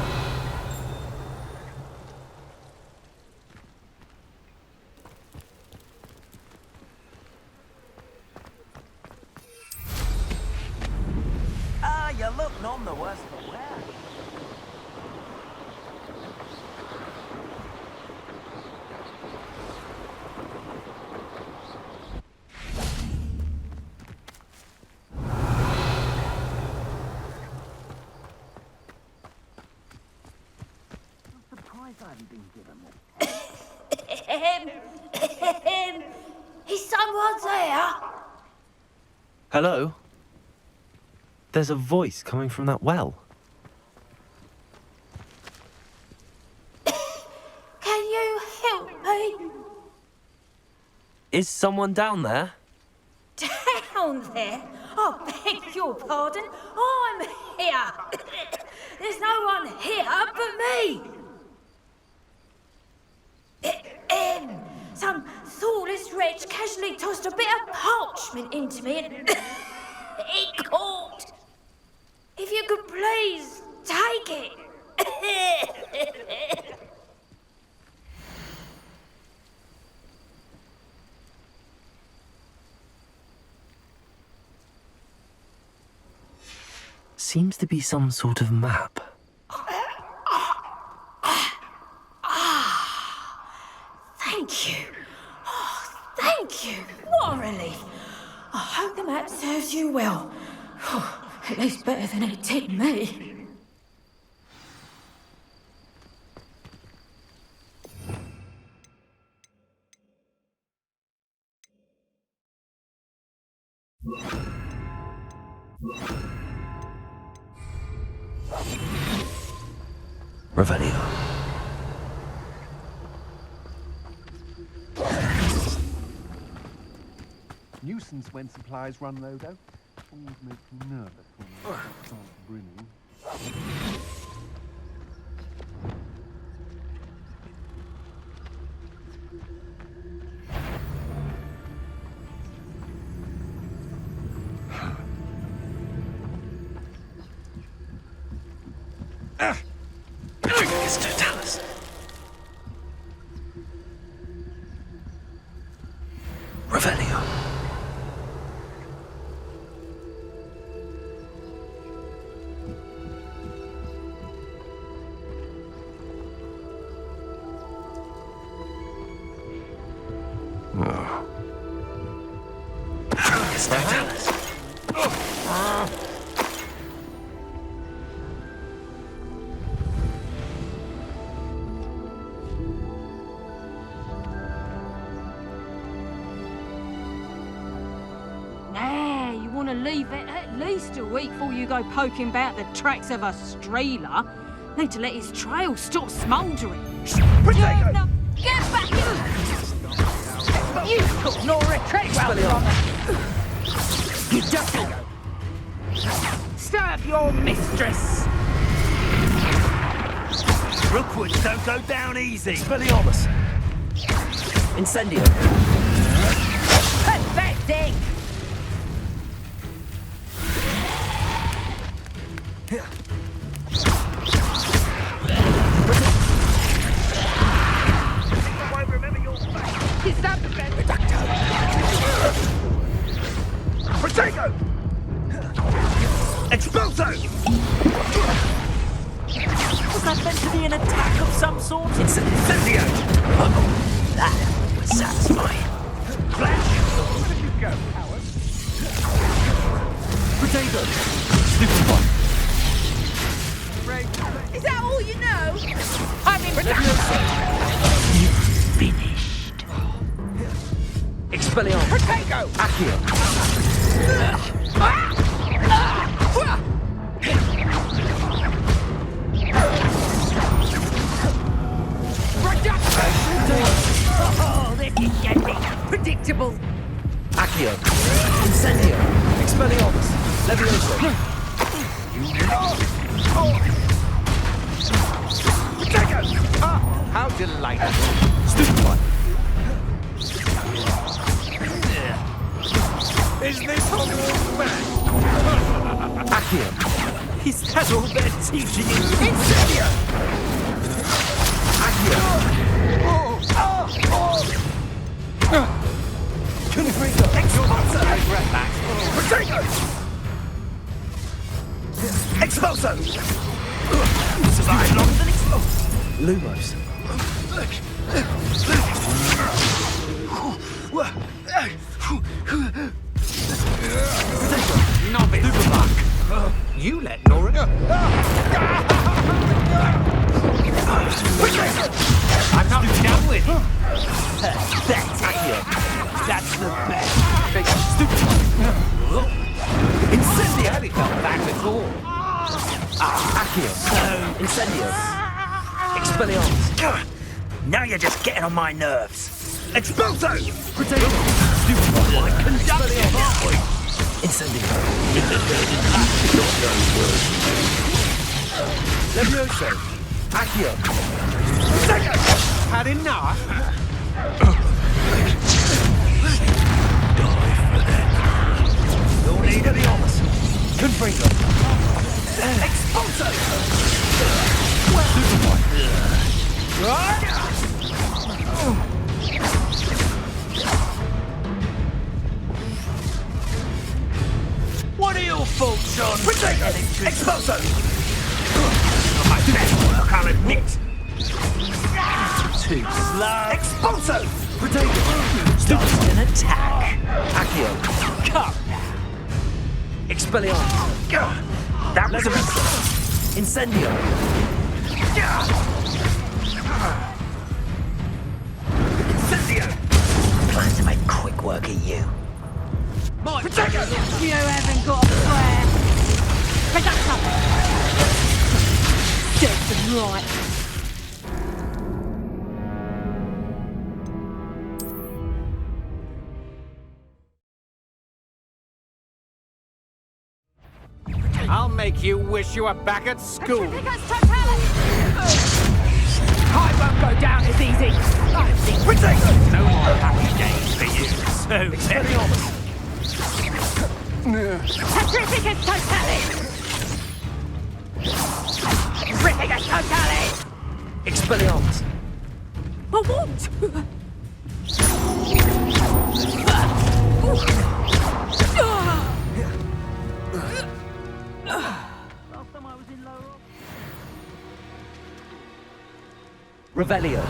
Ah, you look none the worse for wear. Is someone there? Hello? There's a voice coming from that well. Can you help me? Is someone down there? Down there? I beg your pardon. I'm here. There's no one here but me. Some thoughtless wretch casually tossed a bit of parchment into me and it caught. If you could please take it. Seems to be some sort of map. Thank you. Oh, thank you. What a relief. I hope the map serves you well. At least better than it did me. Revelio. Nuisance when supplies run low, though. Always makes me nervous when brimming. It's Totalis. Revelio. It's Totalis. Nah, you want to leave it at least a week before you go poking about the tracks of a streeler. Need to let his trail stop smouldering. Protego! No, get back here! You took no retreat well from it. You just serve your mistress. Rookwoods don't go down easy. Expelliarmus. Incendio. Pathetic! Is that the best? Protego! Expulso! Was that meant to be an attack of some sort? Incendio! That was satisfying. Flash! Where did you go, coward? Potato! Stupid one. Is that all you know? I'm in Finished. Expelliarmus. Protego! Accio. Oh, this is getting predictable. Accio. Incendio. Expelliarmus. Levioso. Protego! Ah, how delightful. Stupid one. Is this Hogwarts back? Accio. Is that all they're teaching you? Incendio! Accio. Confringo! Expulso! Protego! Expulso! Survive longer than Expulso! Lumos. Novice! Superbug! You let Nora... I'm not done with it! That's Accio! That's the best! Big stupid one! Incendio! I felt that before! Accio. Incendio. Expelliarmus. Now you're just getting on my nerves! Expulso! Potato. Stupid one. Expelliarmus! Incendio. Levioso. Accio. Had enough? You'll need Expelliarmus. Confringo. Expulso! Stupid one. What are your thoughts on... Protego! Expulso! Not my best work, I'll admit. Too slow. Expulso! Potato. Start an attack. Accio. Come. Expelliarmus. That was a... Incendio. Incendio! Plan to make quick work of you. Protego! You haven't got a prayer. Protector! Dead and right. I'll make you wish you were back at school. I won't go down as easy. I've seen ridiculous. No more happy days for you. So Sacrificus totalis! Sacrificus totalis! Expelliarmus. For what? Revelio.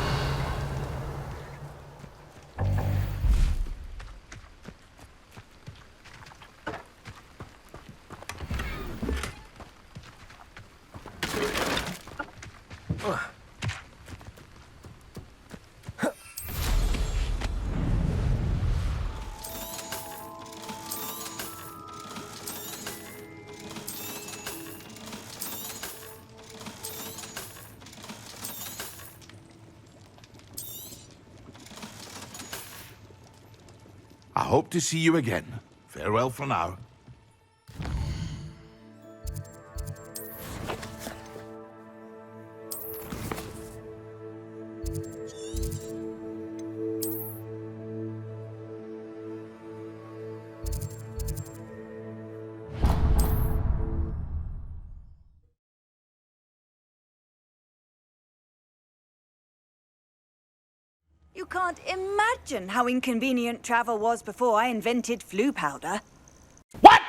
I hope to see you again. Farewell for now. You can't imagine how inconvenient travel was before I invented flu powder. What?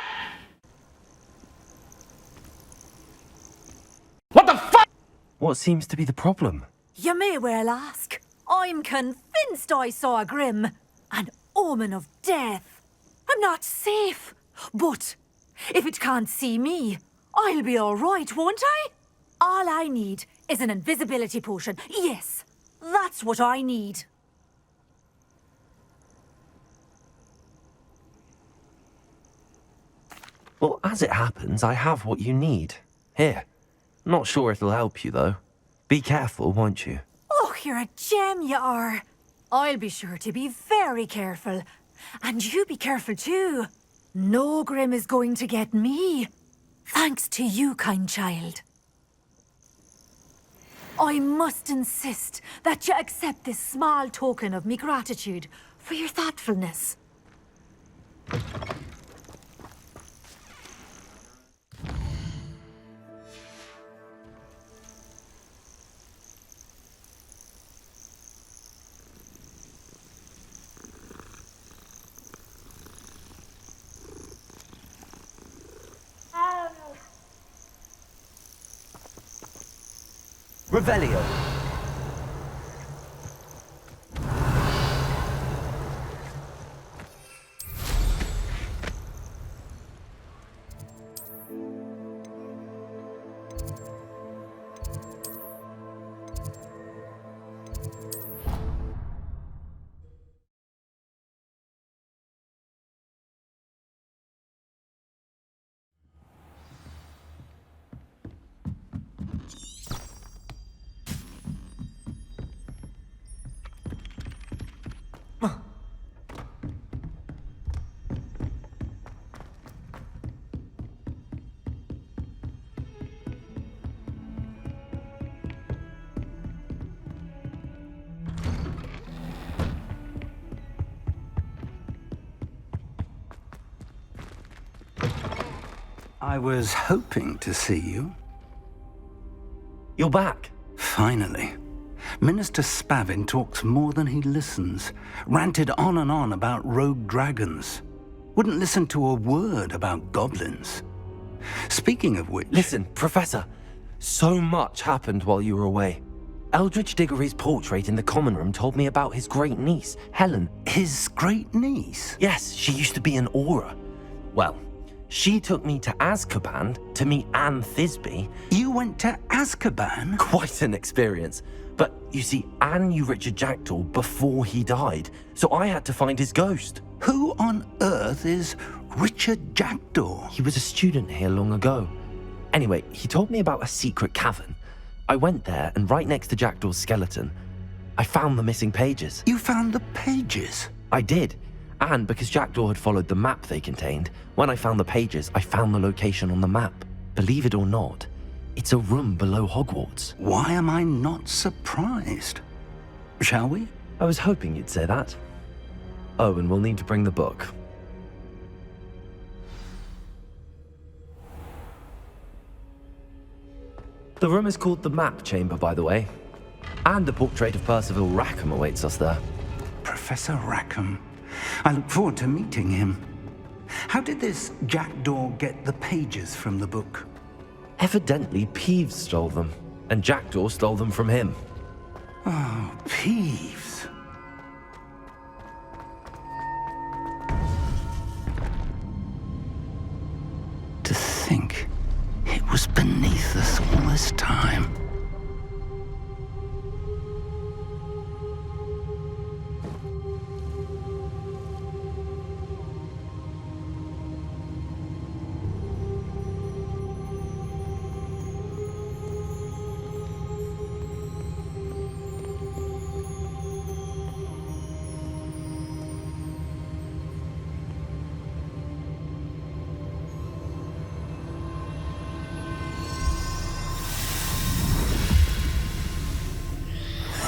What the fuck? What seems to be the problem? You may well ask. I'm convinced I saw a Grim, an omen of death. I'm not safe, but if it can't see me, I'll be all right, won't I? All I need is an invisibility potion. Yes, that's what I need. Well, as it happens, I have what you need. Here. Not sure it'll help you, though. Be careful, won't you? Oh, you're a gem, you are. I'll be sure to be very careful. And you be careful, too. No Grim is going to get me. Thanks to you, kind child. I must insist that you accept this small token of me gratitude for your thoughtfulness. Revelio. I was hoping to see you. You're back. Finally. Minister Spavin talks more than he listens. Ranted on and on about rogue dragons. Wouldn't listen to a word about goblins. Speaking of which... Listen, Professor. So much happened while you were away. Eldridge Diggory's portrait in the common room told me about his great niece, Helen. His great niece? Yes, she used to be an Auror. Well, she took me to Azkaban to meet Anne Thisbe. You went to Azkaban? Quite an experience. But, you see, Anne knew Richard Jackdaw before he died, so I had to find his ghost. Who on earth is Richard Jackdaw? He was a student here long ago. Anyway, he told me about a secret cavern. I went there, and right next to Jackdaw's skeleton, I found the missing pages. You found the pages? I did. And because Jackdaw had followed the map they contained, when I found the pages, I found the location on the map. believe it or not, it's a room below Hogwarts. Why am I not surprised? Shall we? I was hoping you'd say that. Oh, and we'll need to bring the book. The room is called the Map Chamber, by the way. And the portrait of Percival Rackham awaits us there. Professor Rackham. I look forward to meeting him. How did this jackdaw get the pages from the book? Evidently, Peeves stole them, and Jackdaw stole them from him. Oh, Peeves. To think it was beneath us all this time.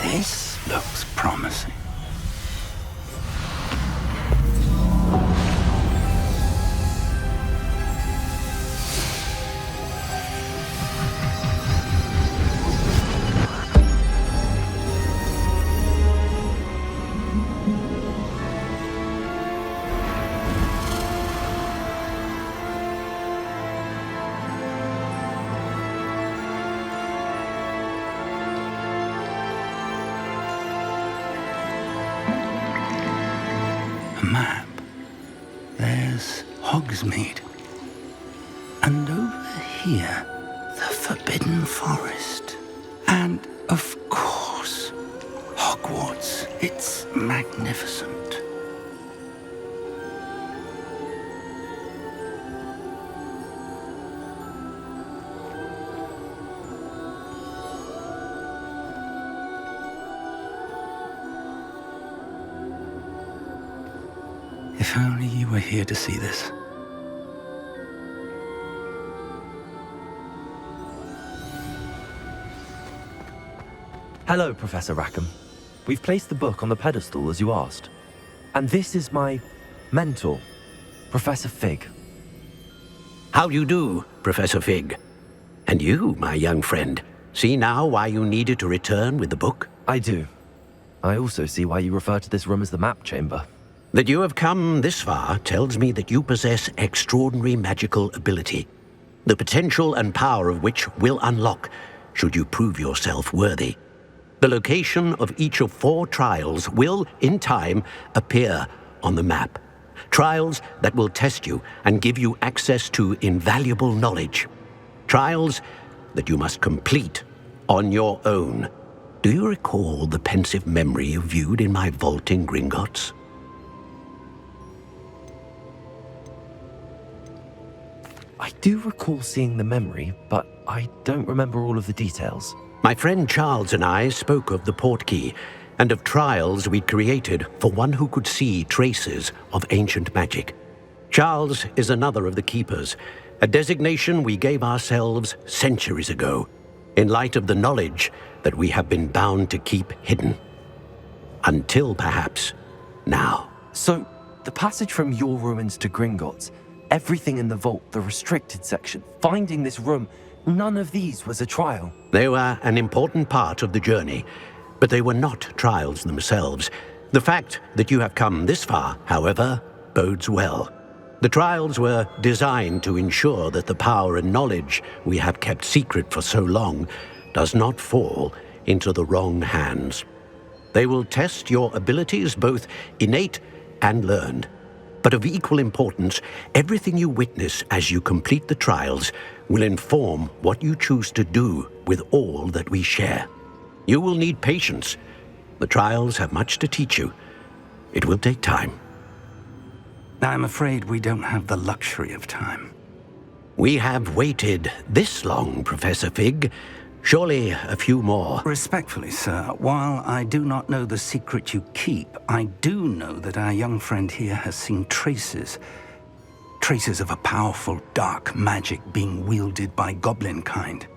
This looks promising. Map. There's Hogsmeade. And over here, the Forbidden Forest. And, of course, Hogwarts. It's magnificent. If only you were here to see this. Hello, Professor Rackham. We've placed the book on the pedestal as you asked. And this is my mentor, Professor Fig. How do you do, Professor Fig? And you, my young friend, see now why you needed to return with the book? I do. I also see why you refer to this room as the Map Chamber. That you have come this far tells me that you possess extraordinary magical ability, the potential and power of which will unlock should you prove yourself worthy. The location of each of 4 trials will, in time, appear on the map. Trials that will test you and give you access to invaluable knowledge. Trials that you must complete on your own. Do you recall the pensive memory you viewed in my vault in Gringotts? I do recall seeing the memory, but I don't remember all of the details. My friend Charles and I spoke of the portkey and of trials we'd created for one who could see traces of ancient magic. Charles is another of the keepers, a designation we gave ourselves centuries ago, in light of the knowledge that we have been bound to keep hidden. Until perhaps now. So, the passage from your ruins to Gringotts, everything in the vault, the restricted section, finding this room, none of these was a trial. They were an important part of the journey, but they were not trials themselves. The fact that you have come this far, however, bodes well. The trials were designed to ensure that the power and knowledge we have kept secret for so long does not fall into the wrong hands. They will test your abilities, both innate and learned. But of equal importance, everything you witness as you complete the trials will inform what you choose to do with all that we share. You will need patience. The trials have much to teach you. It will take time. I'm afraid we don't have the luxury of time. We have waited this long, Professor Fig. Surely a few more. Respectfully, sir, while I do not know the secret you keep, I do know that our young friend here has seen traces traces of a powerful dark magic being wielded by goblin kind.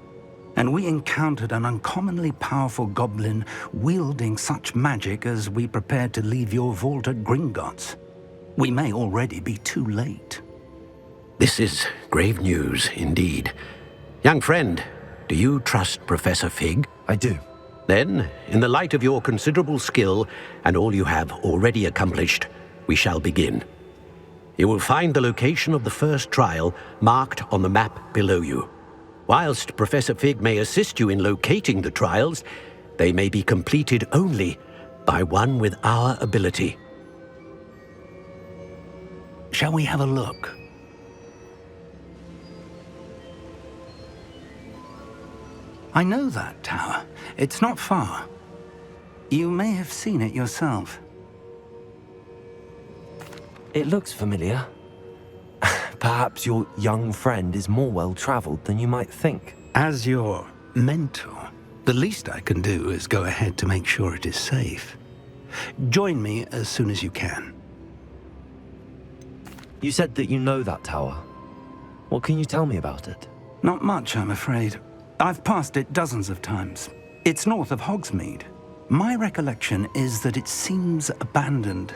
And we encountered an uncommonly powerful goblin wielding such magic as we prepared to leave your vault at Gringotts. We may already be too late. This is grave news indeed. Young friend, do you trust Professor Fig? I do. Then, in the light of your considerable skill and all you have already accomplished, we shall begin. You will find the location of the first trial marked on the map below you. Whilst Professor Fig may assist you in locating the trials, they may be completed only by one with our ability. Shall we have a look? I know that tower. It's not far. You may have seen it yourself. It looks familiar. Perhaps your young friend is more well-traveled than you might think. As your mentor, the least I can do is go ahead to make sure it is safe. Join me as soon as you can. You said that you know that tower. What can you tell me about it? Not much, I'm afraid. I've passed it dozens of times. It's north of Hogsmeade. My recollection is that it seems abandoned.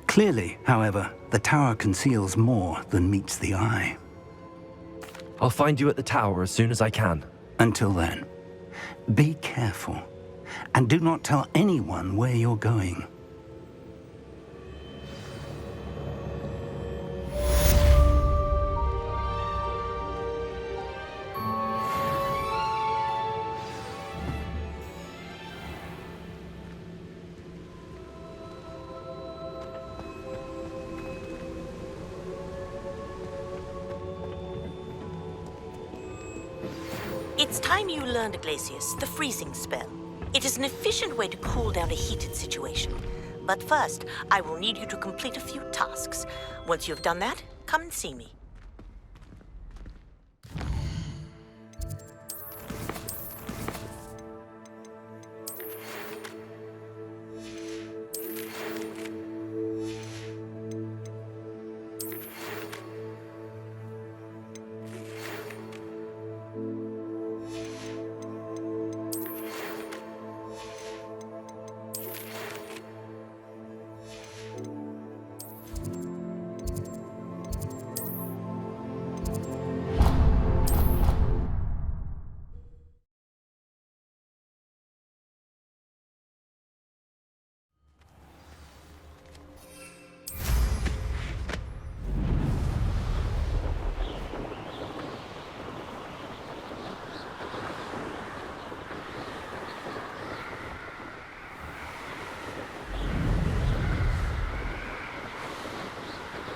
Clearly, however, the tower conceals more than meets the eye. I'll find you at the tower as soon as I can. Until then, be careful, and do not tell anyone where you're going. It's time you learned, Glacius, the freezing spell. It is an efficient way to cool down a heated situation. But first, I will need you to complete a few tasks. Once you have done that, come and see me.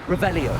Revelio.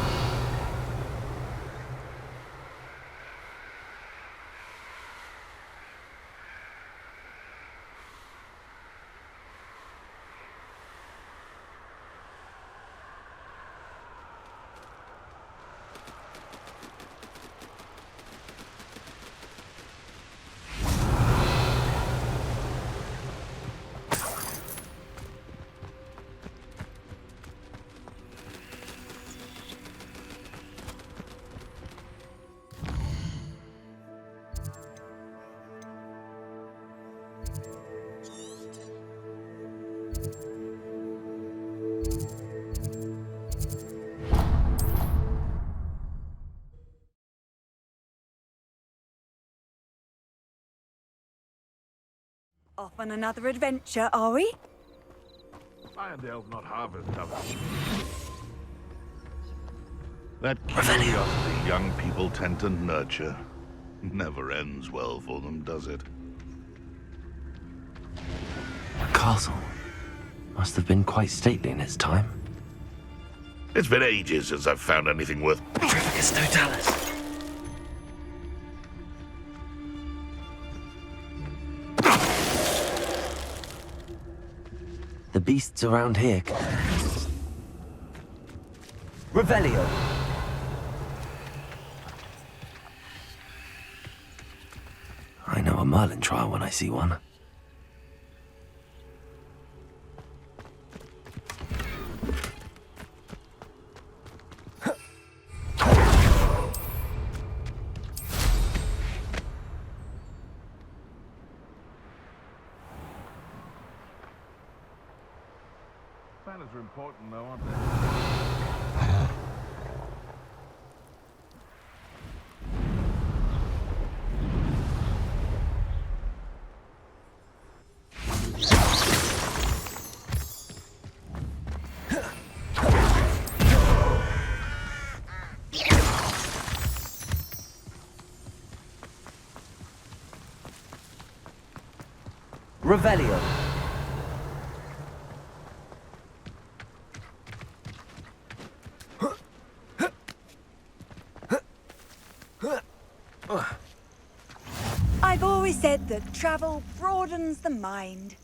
Off on another adventure, are we? Irondale's not Harvard, That curiosity young people tend to nurture never ends well for them, does it? The castle must have been quite stately in its time. It's been ages since I've found anything worth... Prificus Totalis. The beasts around here... Revelio. I know a Merlin trial when I see one. Manners are important, though, aren't they? Revelio. I've always said that travel broadens the mind.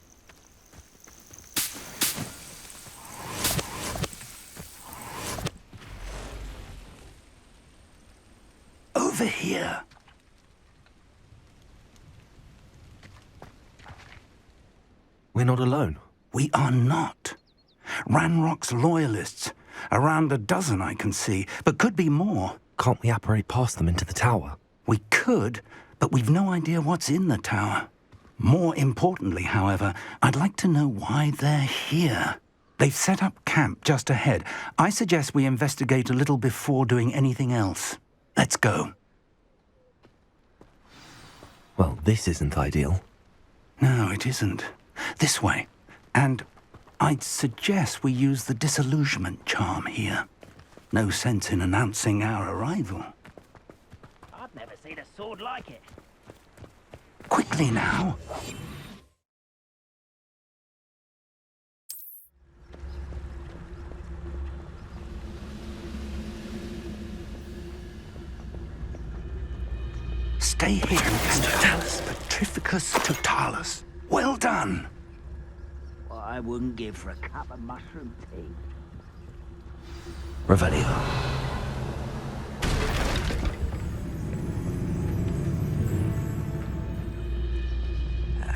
Over here. We're not alone. We are not. Ranrock's loyalists. Around a dozen I can see, but could be more. Can't we apparate past them into the tower? We could, but we've no idea what's in the tower. More importantly, however, I'd like to know why they're here. They've set up camp just ahead. I suggest we investigate a little before doing anything else. Let's go. Well, this isn't ideal. No, it isn't. This way. And I'd suggest we use the disillusionment charm here. No sense in announcing our arrival. I've never seen a sword like it. Quickly now. Stay here and Cantalis Petrificus Totalis. Well done. What I wouldn't give for a cup of mushroom tea. Revelio.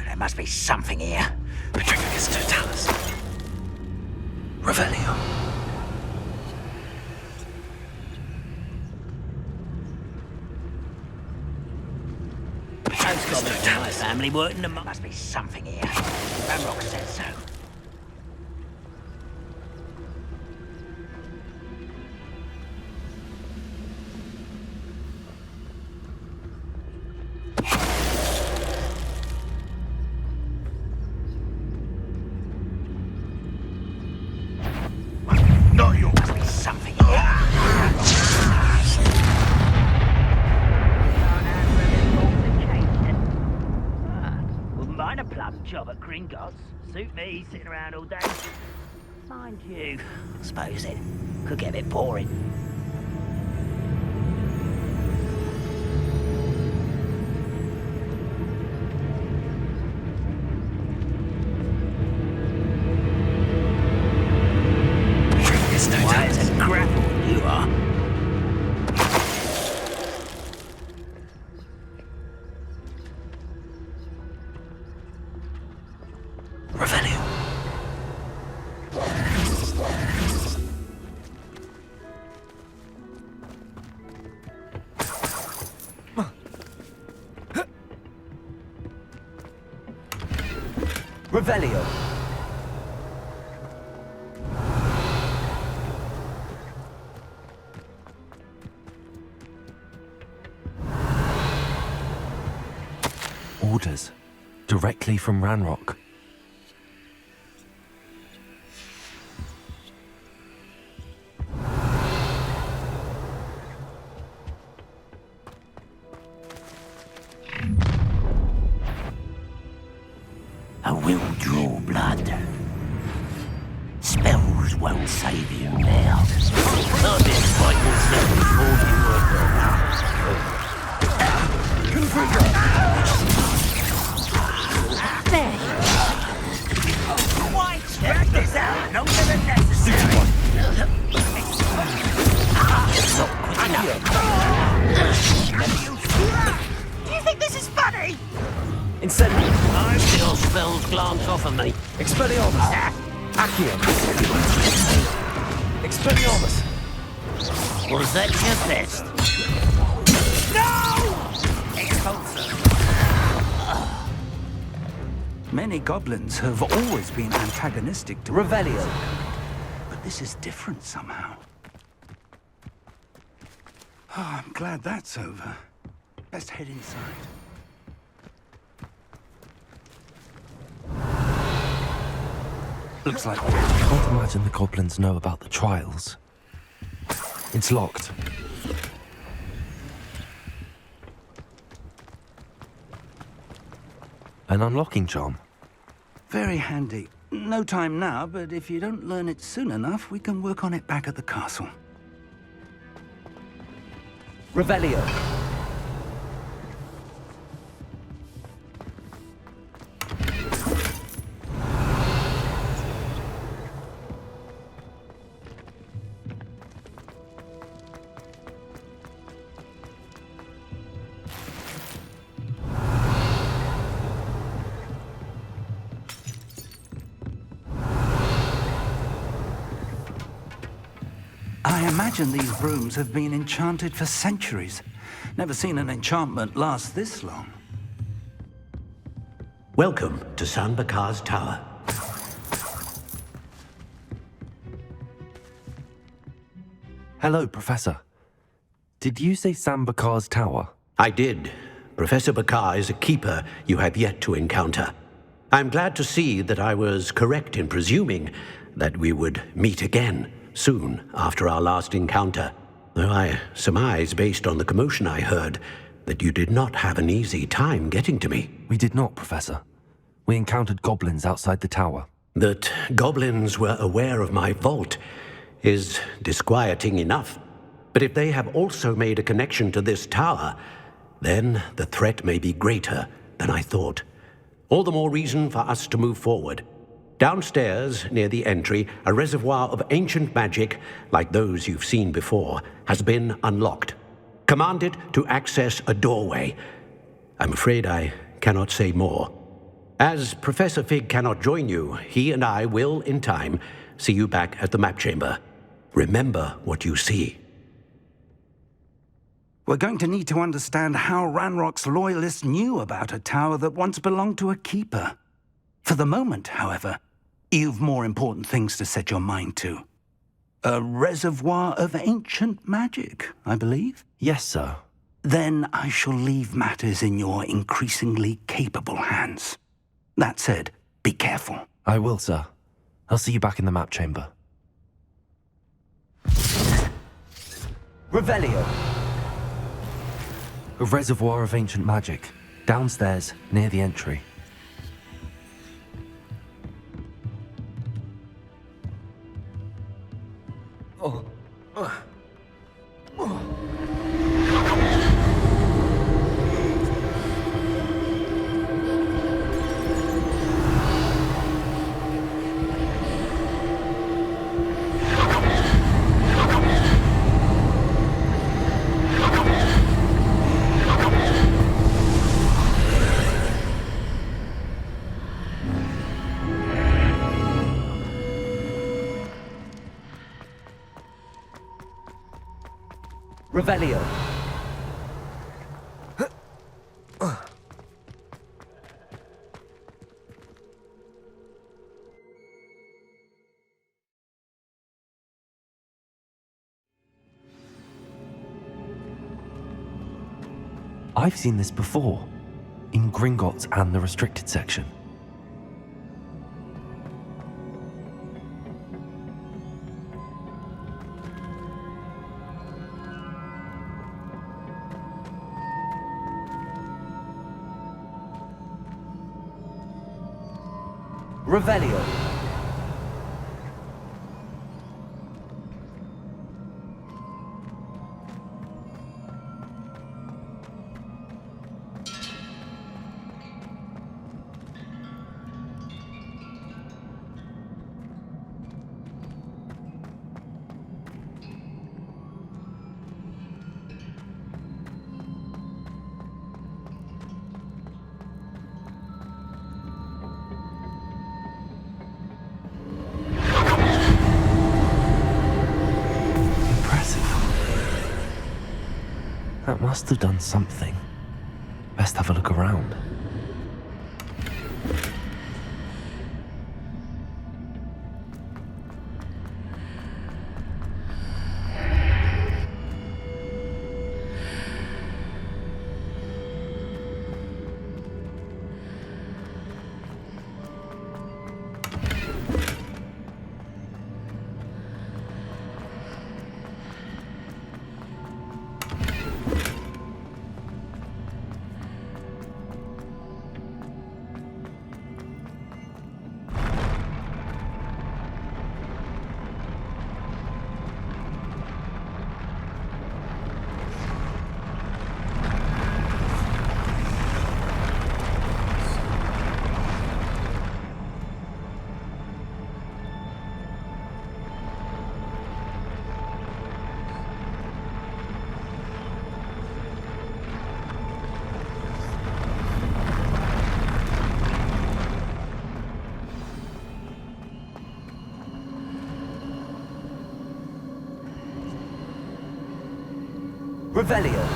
There must be something here. Petrificus Totalis. Revelio. My family working the must be something here. Ranrock said so. No, you must be something here. Mind a plum job at Gringotts. Suit me, sitting around all day. Mind you, I suppose it could get a bit boring. Wise and grapple you are. Revelio. Revelio. Orders. Directly from Ranrock. I will draw blood. Spells won't save you now. I've been fighting myself before you were there. Why drag this out longer than necessary? Not quick enough. Do you think this is funny? Incendium. I feel spells glance off of me. Expelliarmus. Accio. Expelliarmus. Was that your best? No! Expulsor. Many goblins have always been antagonistic to Revelio. This is different somehow. Oh, I'm glad that's over. Best head inside. Looks like... I can't imagine the goblins know about the trials. It's locked. An unlocking charm. Very handy. No time now, but if you don't learn it soon enough, we can work on it back at the castle. Revelio. I imagine these brooms have been enchanted for centuries. Never seen an enchantment last this long. Welcome to San Bakar's Tower. Hello, Professor. Did you say San Bakar's Tower? I did. Professor Bakar is a keeper you have yet to encounter. I'm glad to see that I was correct in presuming that we would meet again soon after our last encounter, though I surmise, based on the commotion I heard, that you did not have an easy time getting to me. We did not, Professor. We encountered goblins outside the tower. That goblins were aware of my vault is disquieting enough. But if they have also made a connection to this tower, then the threat may be greater than I thought. All the more reason for us to move forward. Downstairs, near the entry, a reservoir of ancient magic, like those you've seen before, has been unlocked. Commanded to access a doorway. I'm afraid I cannot say more. As Professor Fig cannot join you, he and I will, in time, see you back at the map chamber. Remember what you see. We're going to need to understand how Ranrock's loyalists knew about a tower that once belonged to a keeper. For the moment, however, you've more important things to set your mind to. A reservoir of ancient magic, I believe? Yes, sir. Then I shall leave matters in your increasingly capable hands. That said, be careful. I will, sir. I'll see you back in the map chamber. Revelio. A reservoir of ancient magic. Downstairs, near the entry. Revelio. I've seen this before, in Gringotts and the restricted section. Revelio. That must have done something. Best have a look around. Revelio.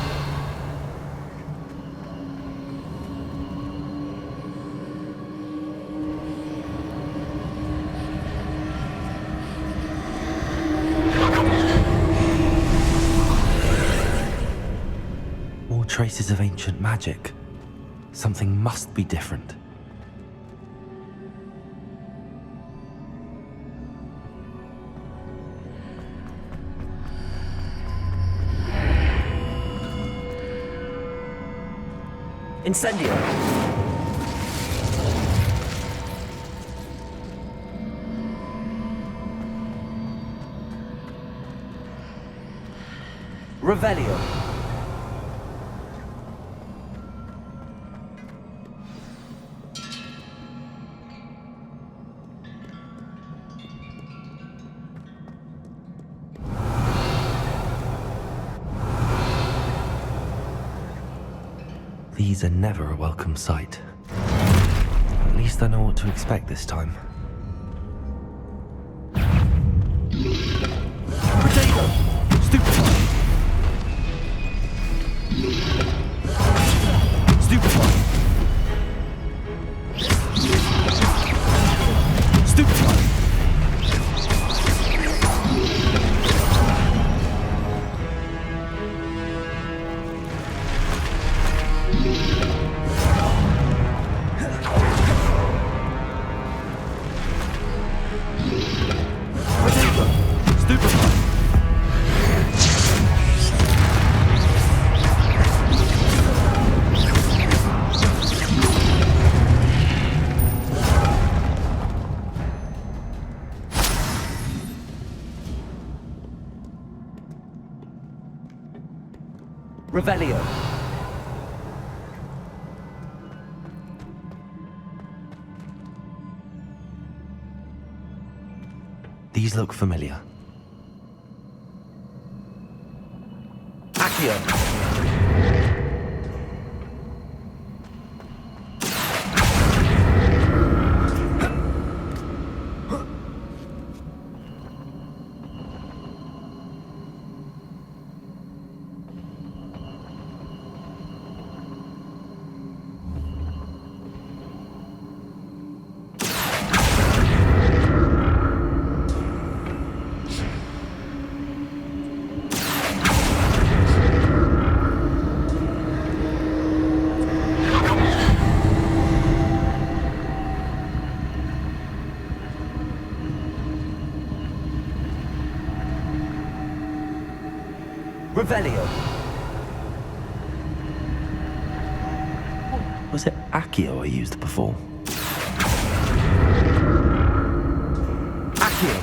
More traces of ancient magic. Something must be different. Incendio! Revelio! These are never a welcome sight. At least I know what to expect this time. Potato! Stupefy! Stupefy! Stupefy! Revelio. These look familiar. Accio. Revelio. Was it Accio I used before? Accio.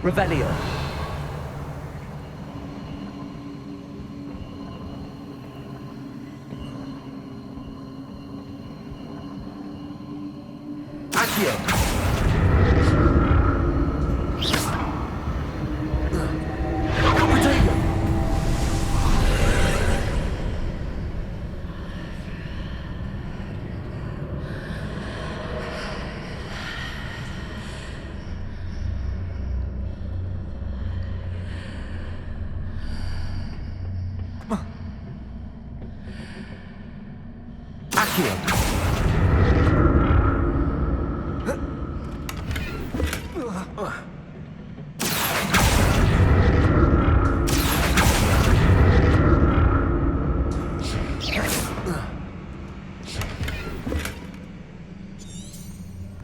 Revelio. Accio.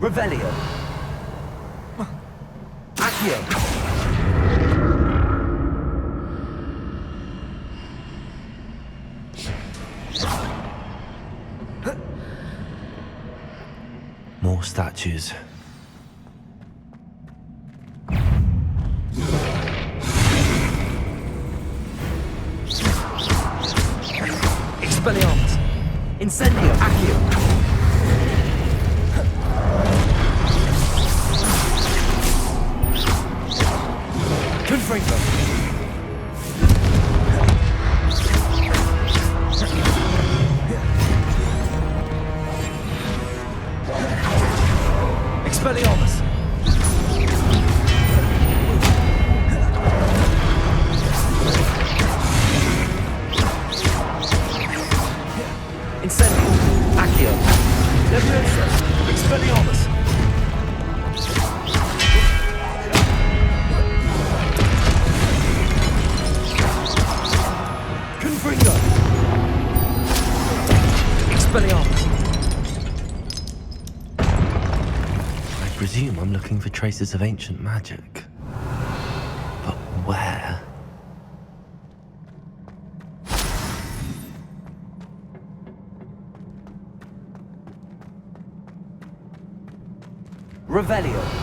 Revelio. Accio. More statues. Expelliarmus. Incendio. Accio. Confringo. Expelliarmus. I presume I'm looking for traces of ancient magic. But where? Revelio.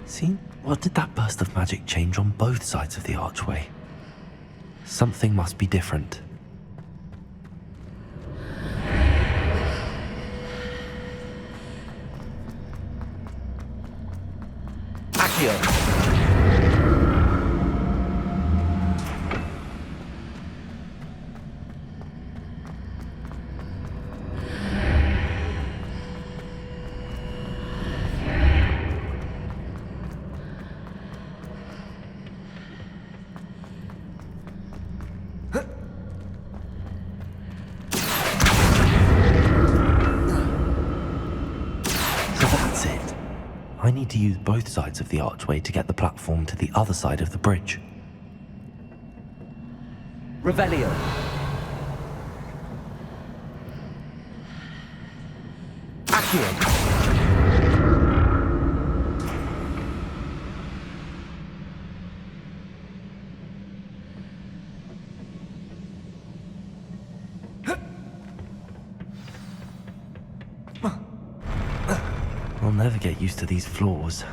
See, what did that burst of magic change on both sides of the archway? Something must be different. Accio. I need to use both sides of the archway to get the platform to the other side of the bridge. Revelio. Accio. I'll never get used to these floors.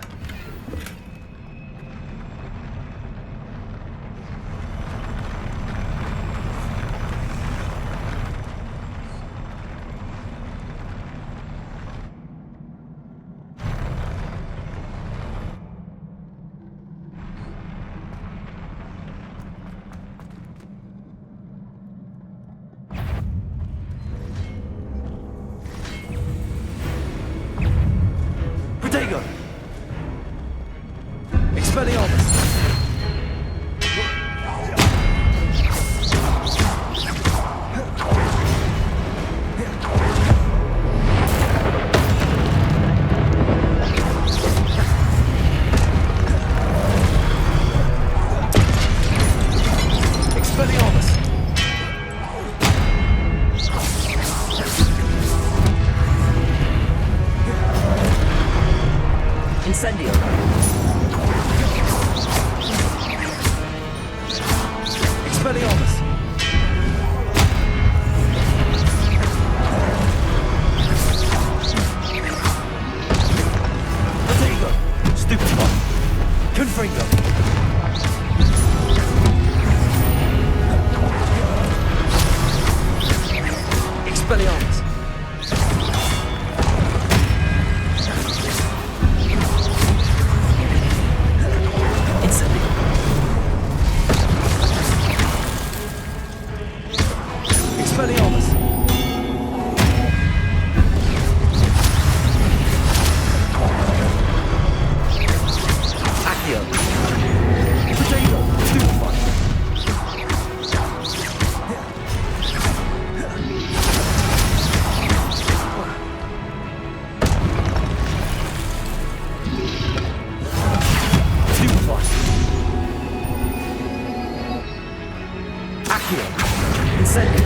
Accio. Incendio.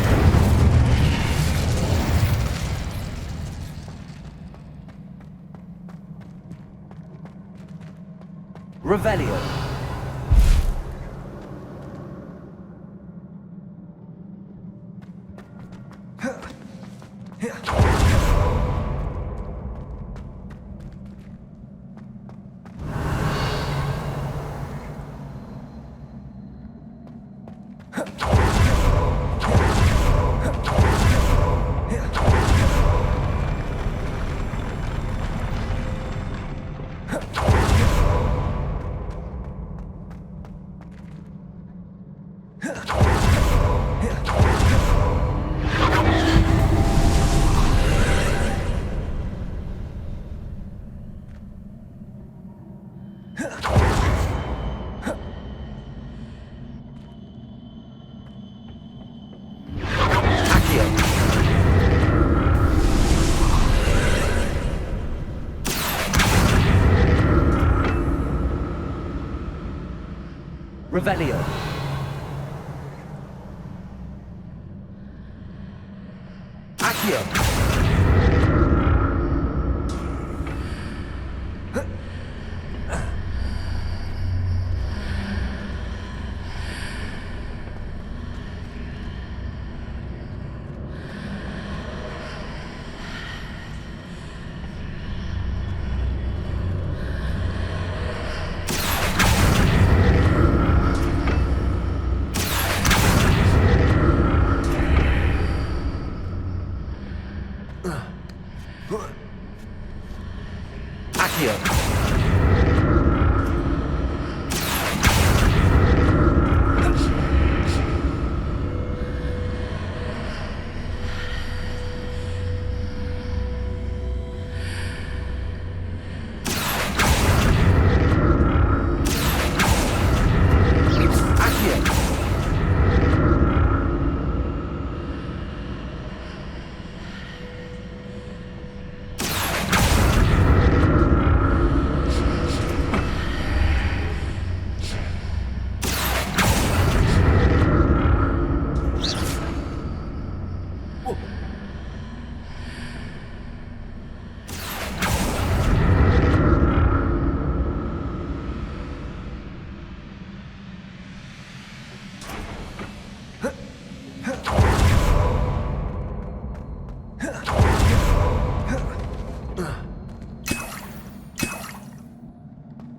Revelio. Revelio. Accio.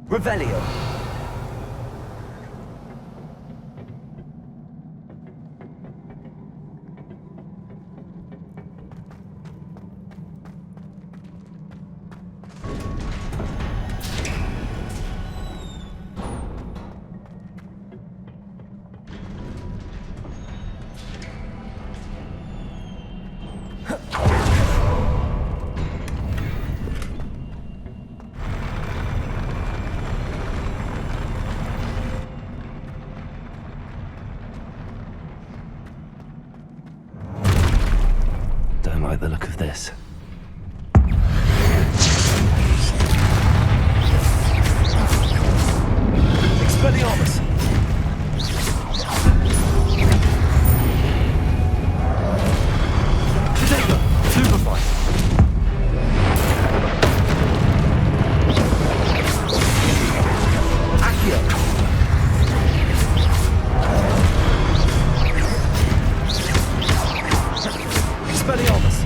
Revelio. Don't like the look of this. Expelliarmus. Cadabra. Stupefy. Accio. Expelliarmus.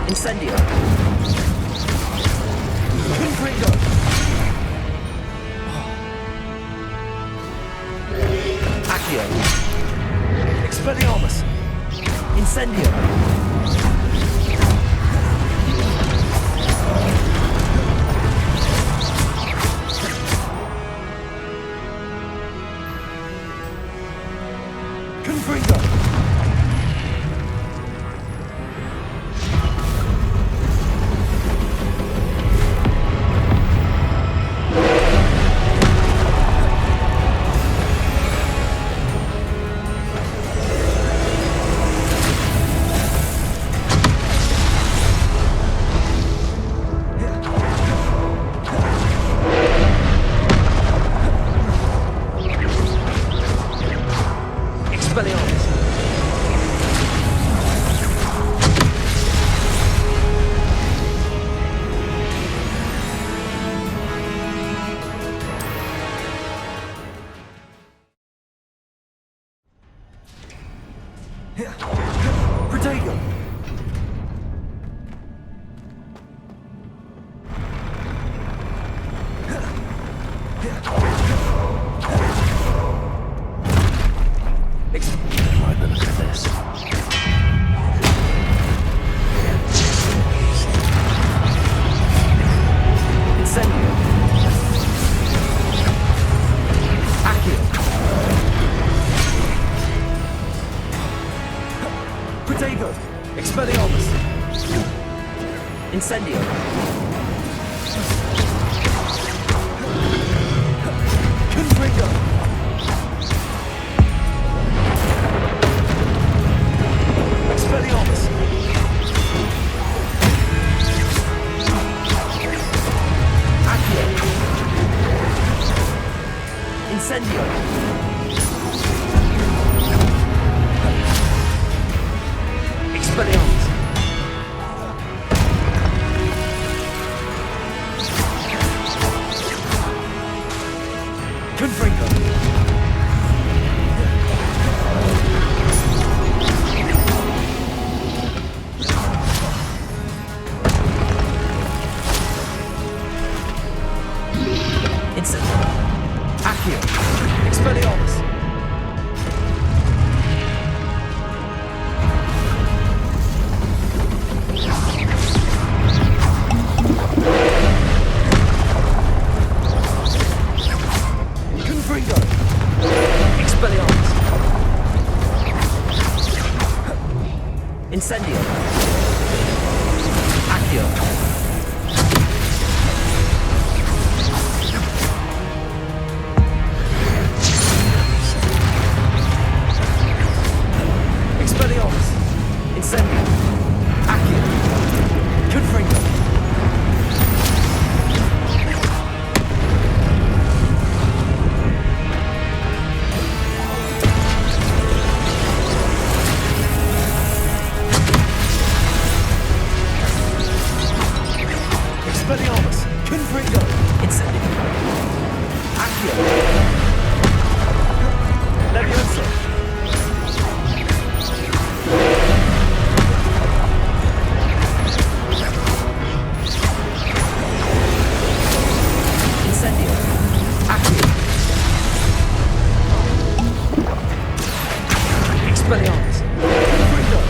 Incendio. Confringo. Accio. Expelliarmus. Incendio. Confringo. Incendio. Expelliarmus. Confringo. Incendio. Accio. Expelliarmus. Confringo. Expelliarmus. Incendio. Accio. Expelliarmus. Incendio. Accio. Confringo. Expelliarmus. Confringo. Incendio. Accio. Levioso. Incendio. Accio. Expelliarmus. Confringo.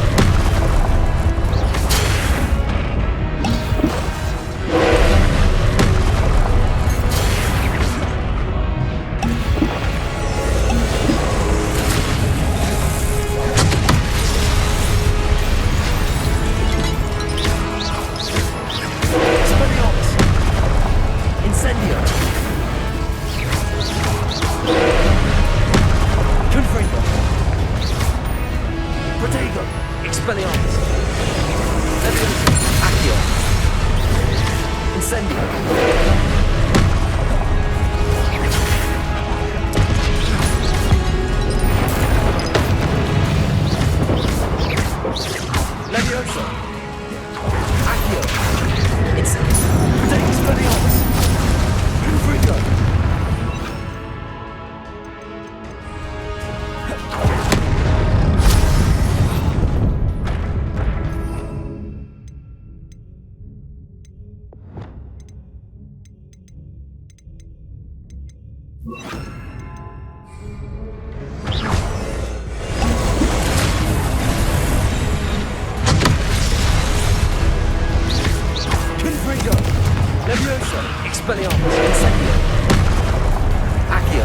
Expelliarmus. Incendio. Confringo. Protego. Expelliarmus. Levioso. Accio. Incendio. Levioso. Accio. Incendio. Protego. Expelliarmus. Confringo. Confringo. Levioso. Expelliarmus. Incendio. Accio.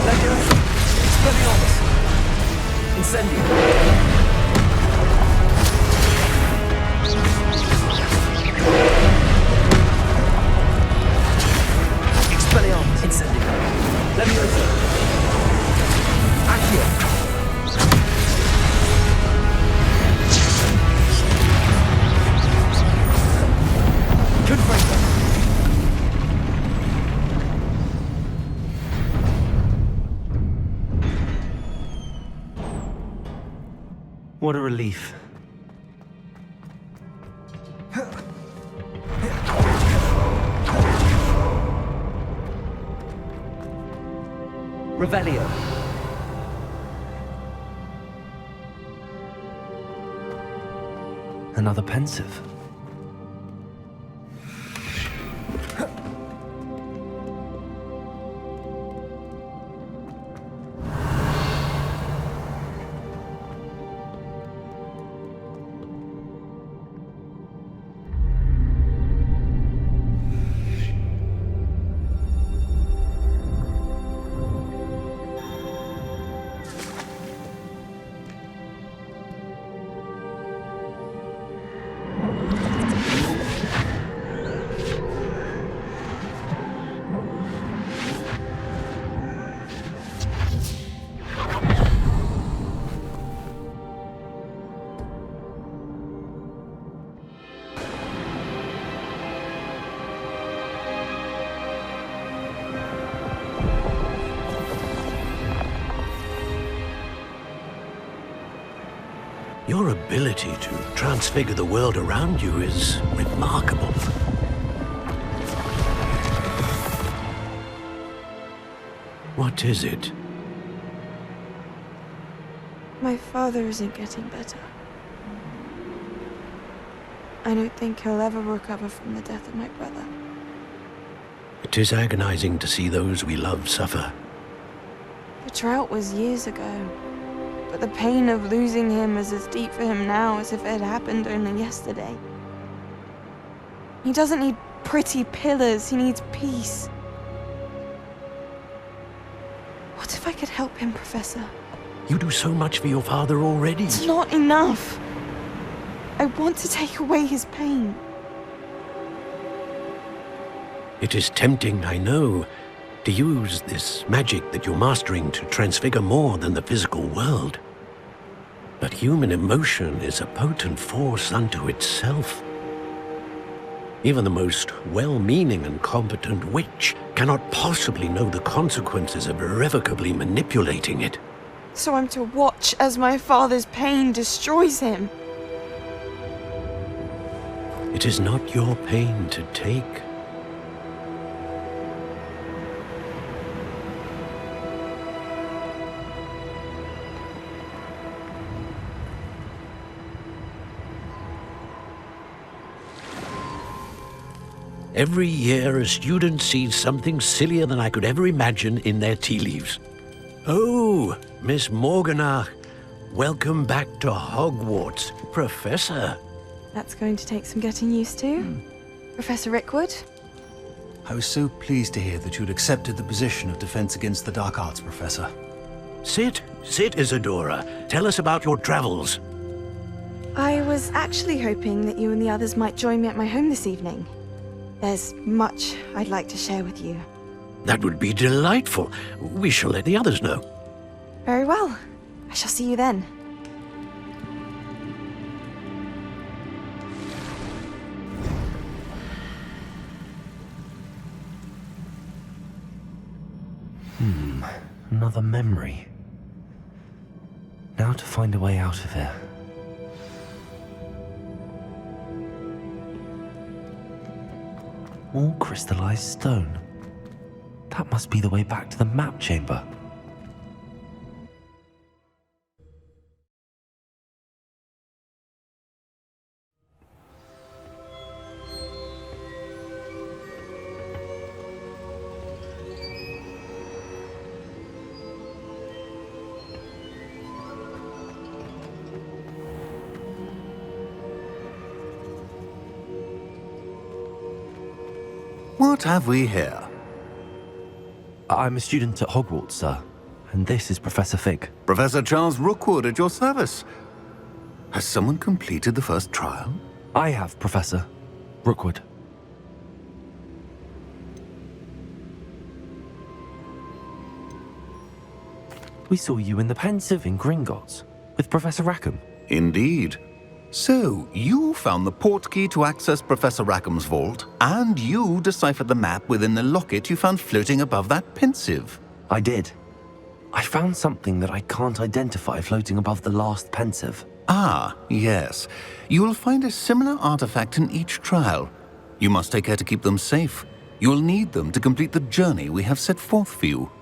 Levioso. Expelliarmus. Incendio. Expelliarmus. Incendio. Levioso. Accio. Confringo. What a relief. Revelio. Another pensive. Your ability to transfigure the world around you is remarkable. What is it? My father isn't getting better. I don't think he'll ever recover from the death of my brother. It is agonizing to see those we love suffer. The drought was years ago, but the pain of losing him is as deep for him now as if it had happened only yesterday. He doesn't need pretty pillars, he needs peace. What if I could help him, Professor? You do so much for your father already. It's not enough. I want to take away his pain. It is tempting, I know, to use this magic that you're mastering to transfigure more than the physical world. But human emotion is a potent force unto itself. Even the most well-meaning and competent witch cannot possibly know the consequences of irrevocably manipulating it. So I'm to watch as my father's pain destroys him. It is not your pain to take. Every year, a student sees something sillier than I could ever imagine in their tea leaves. Oh, Miss Morganach, welcome back to Hogwarts, Professor. That's going to take some getting used to. Professor Rickwood? I was so pleased to hear that you'd accepted the position of Defense Against the Dark Arts, Professor. Sit, Isadora. Tell us about your travels. I was actually hoping that you and the others might join me at my home this evening. There's much I'd like to share with you. That would be delightful. We shall let the others know. Very well. I shall see you then. Another memory. Now to find a way out of here. More crystallized stone. That must be the way back to the map chamber. What have we here? I'm a student at Hogwarts, sir, and this is Professor Fig. Professor Charles Rookwood at your service. Has someone completed the first trial? I have, Professor Rookwood. We saw you in the Pensive in Gringotts with Professor Rackham. Indeed. So, you found the portkey to access Professor Rackham's vault, and you deciphered the map within the locket you found floating above that Pensive. I did. I found something that I can't identify floating above the last Pensive. Ah, yes. You will find a similar artifact in each trial. You must take care to keep them safe. You will need them to complete the journey we have set forth for you.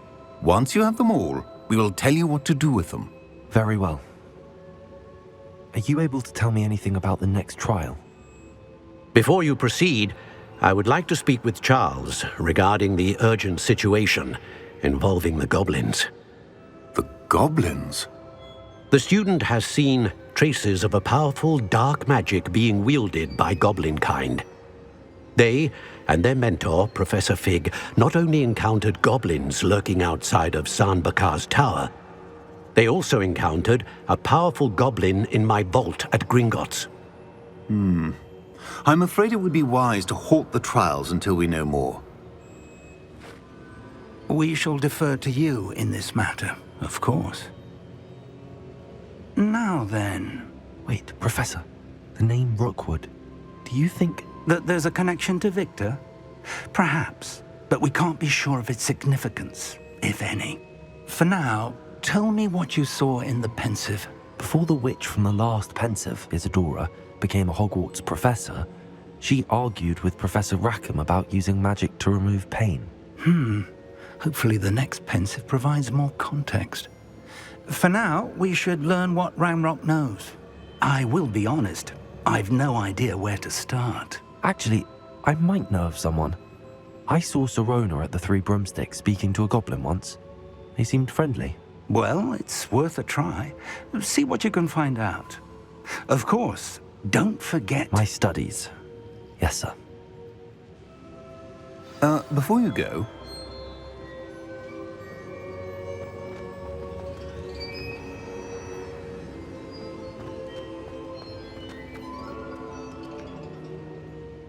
Once you have them all, we will tell you what to do with them. Very well. Are you able to tell me anything about the next trial? Before you proceed, I would like to speak with Charles regarding the urgent situation involving the goblins. The goblins? The student has seen traces of a powerful dark magic being wielded by goblin kind. They and their mentor, Professor Fig, not only encountered goblins lurking outside of San Bakar's tower, they also encountered a powerful goblin in my vault at Gringotts. I'm afraid it would be wise to halt the trials until we know more. We shall defer to you in this matter, of course. Now then... Wait, Professor. The name Rookwood. Do you think... that there's a connection to Victor? Perhaps, but we can't be sure of its significance, if any. For now, tell me what you saw in the Pensive Before the witch from the last pensive, Isadora, became a Hogwarts professor, she argued with Professor Rackham about using magic to remove pain. Hopefully the next pensive provides more context. For now, we should learn what Ramrock knows. I will be honest, I've no idea where to start. Actually, I might know of someone. I saw Sirona at the Three Broomsticks speaking to a goblin once. They seemed friendly. Well, it's worth a try. See what you can find out. Of course, don't forget... My studies. Yes, sir. Before you go...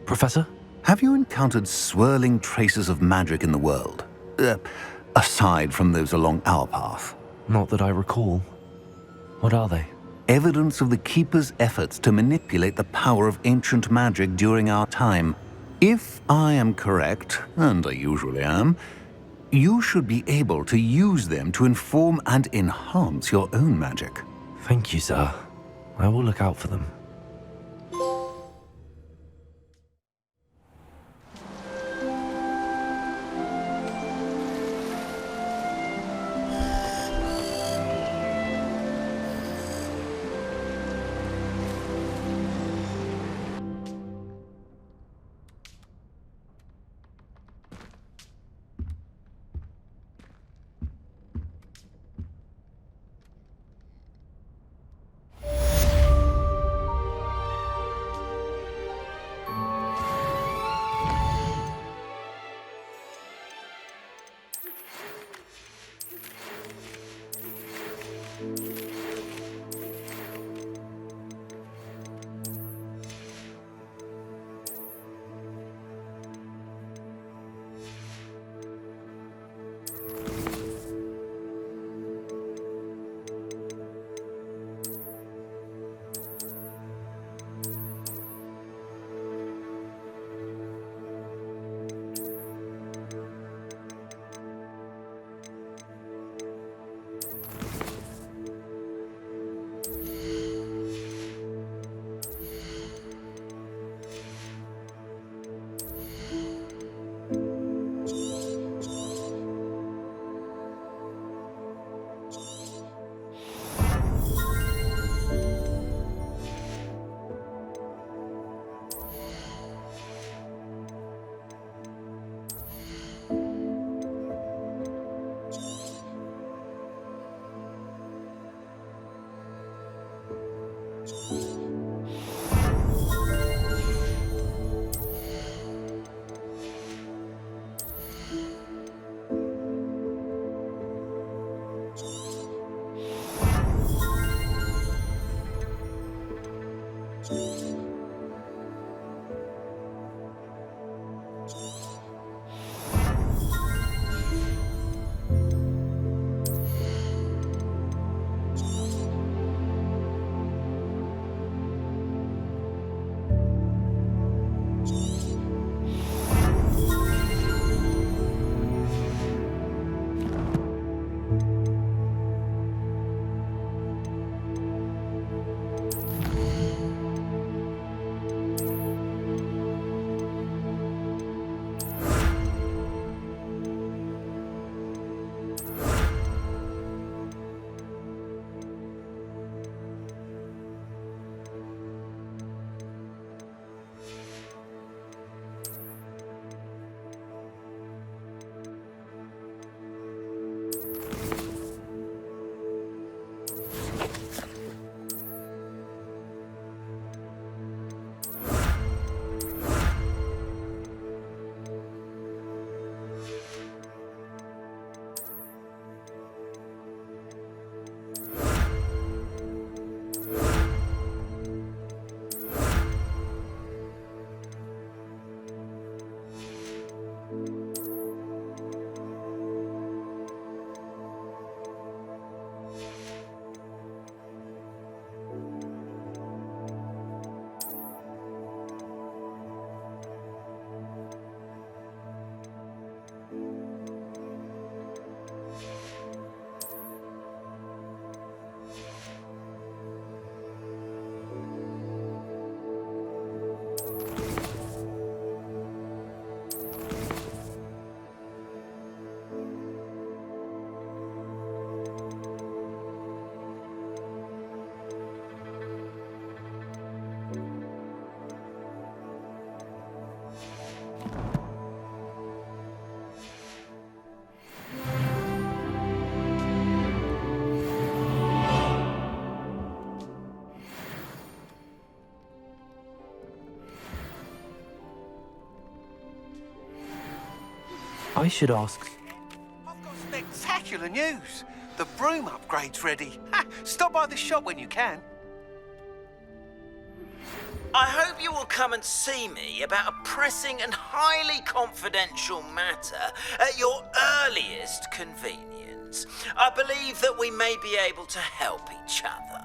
Professor? Have you encountered swirling traces of magic in the world? Aside from those along our path? Not that I recall. What are they? Evidence of the Keeper's efforts to manipulate the power of ancient magic during our time. If I am correct, and I usually am, you should be able to use them to inform and enhance your own magic. Thank you, sir. I will look out for them. I should ask... Spectacular news! The broom upgrade's ready. Ha, stop by the shop when you can. I hope you will come and see me about a pressing and highly confidential matter at your earliest convenience. I believe that we may be able to help each other.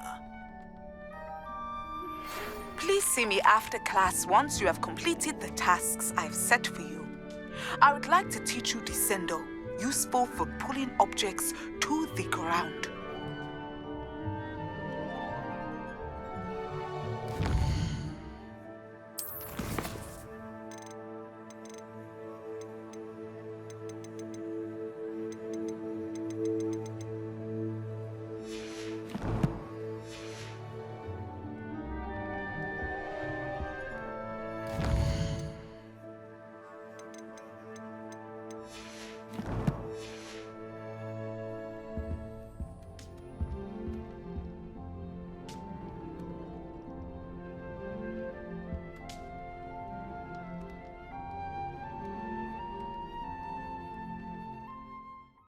Please see me after class once you have completed the tasks I've set for you. I would like to teach you Descendo, useful for pulling objects to the ground.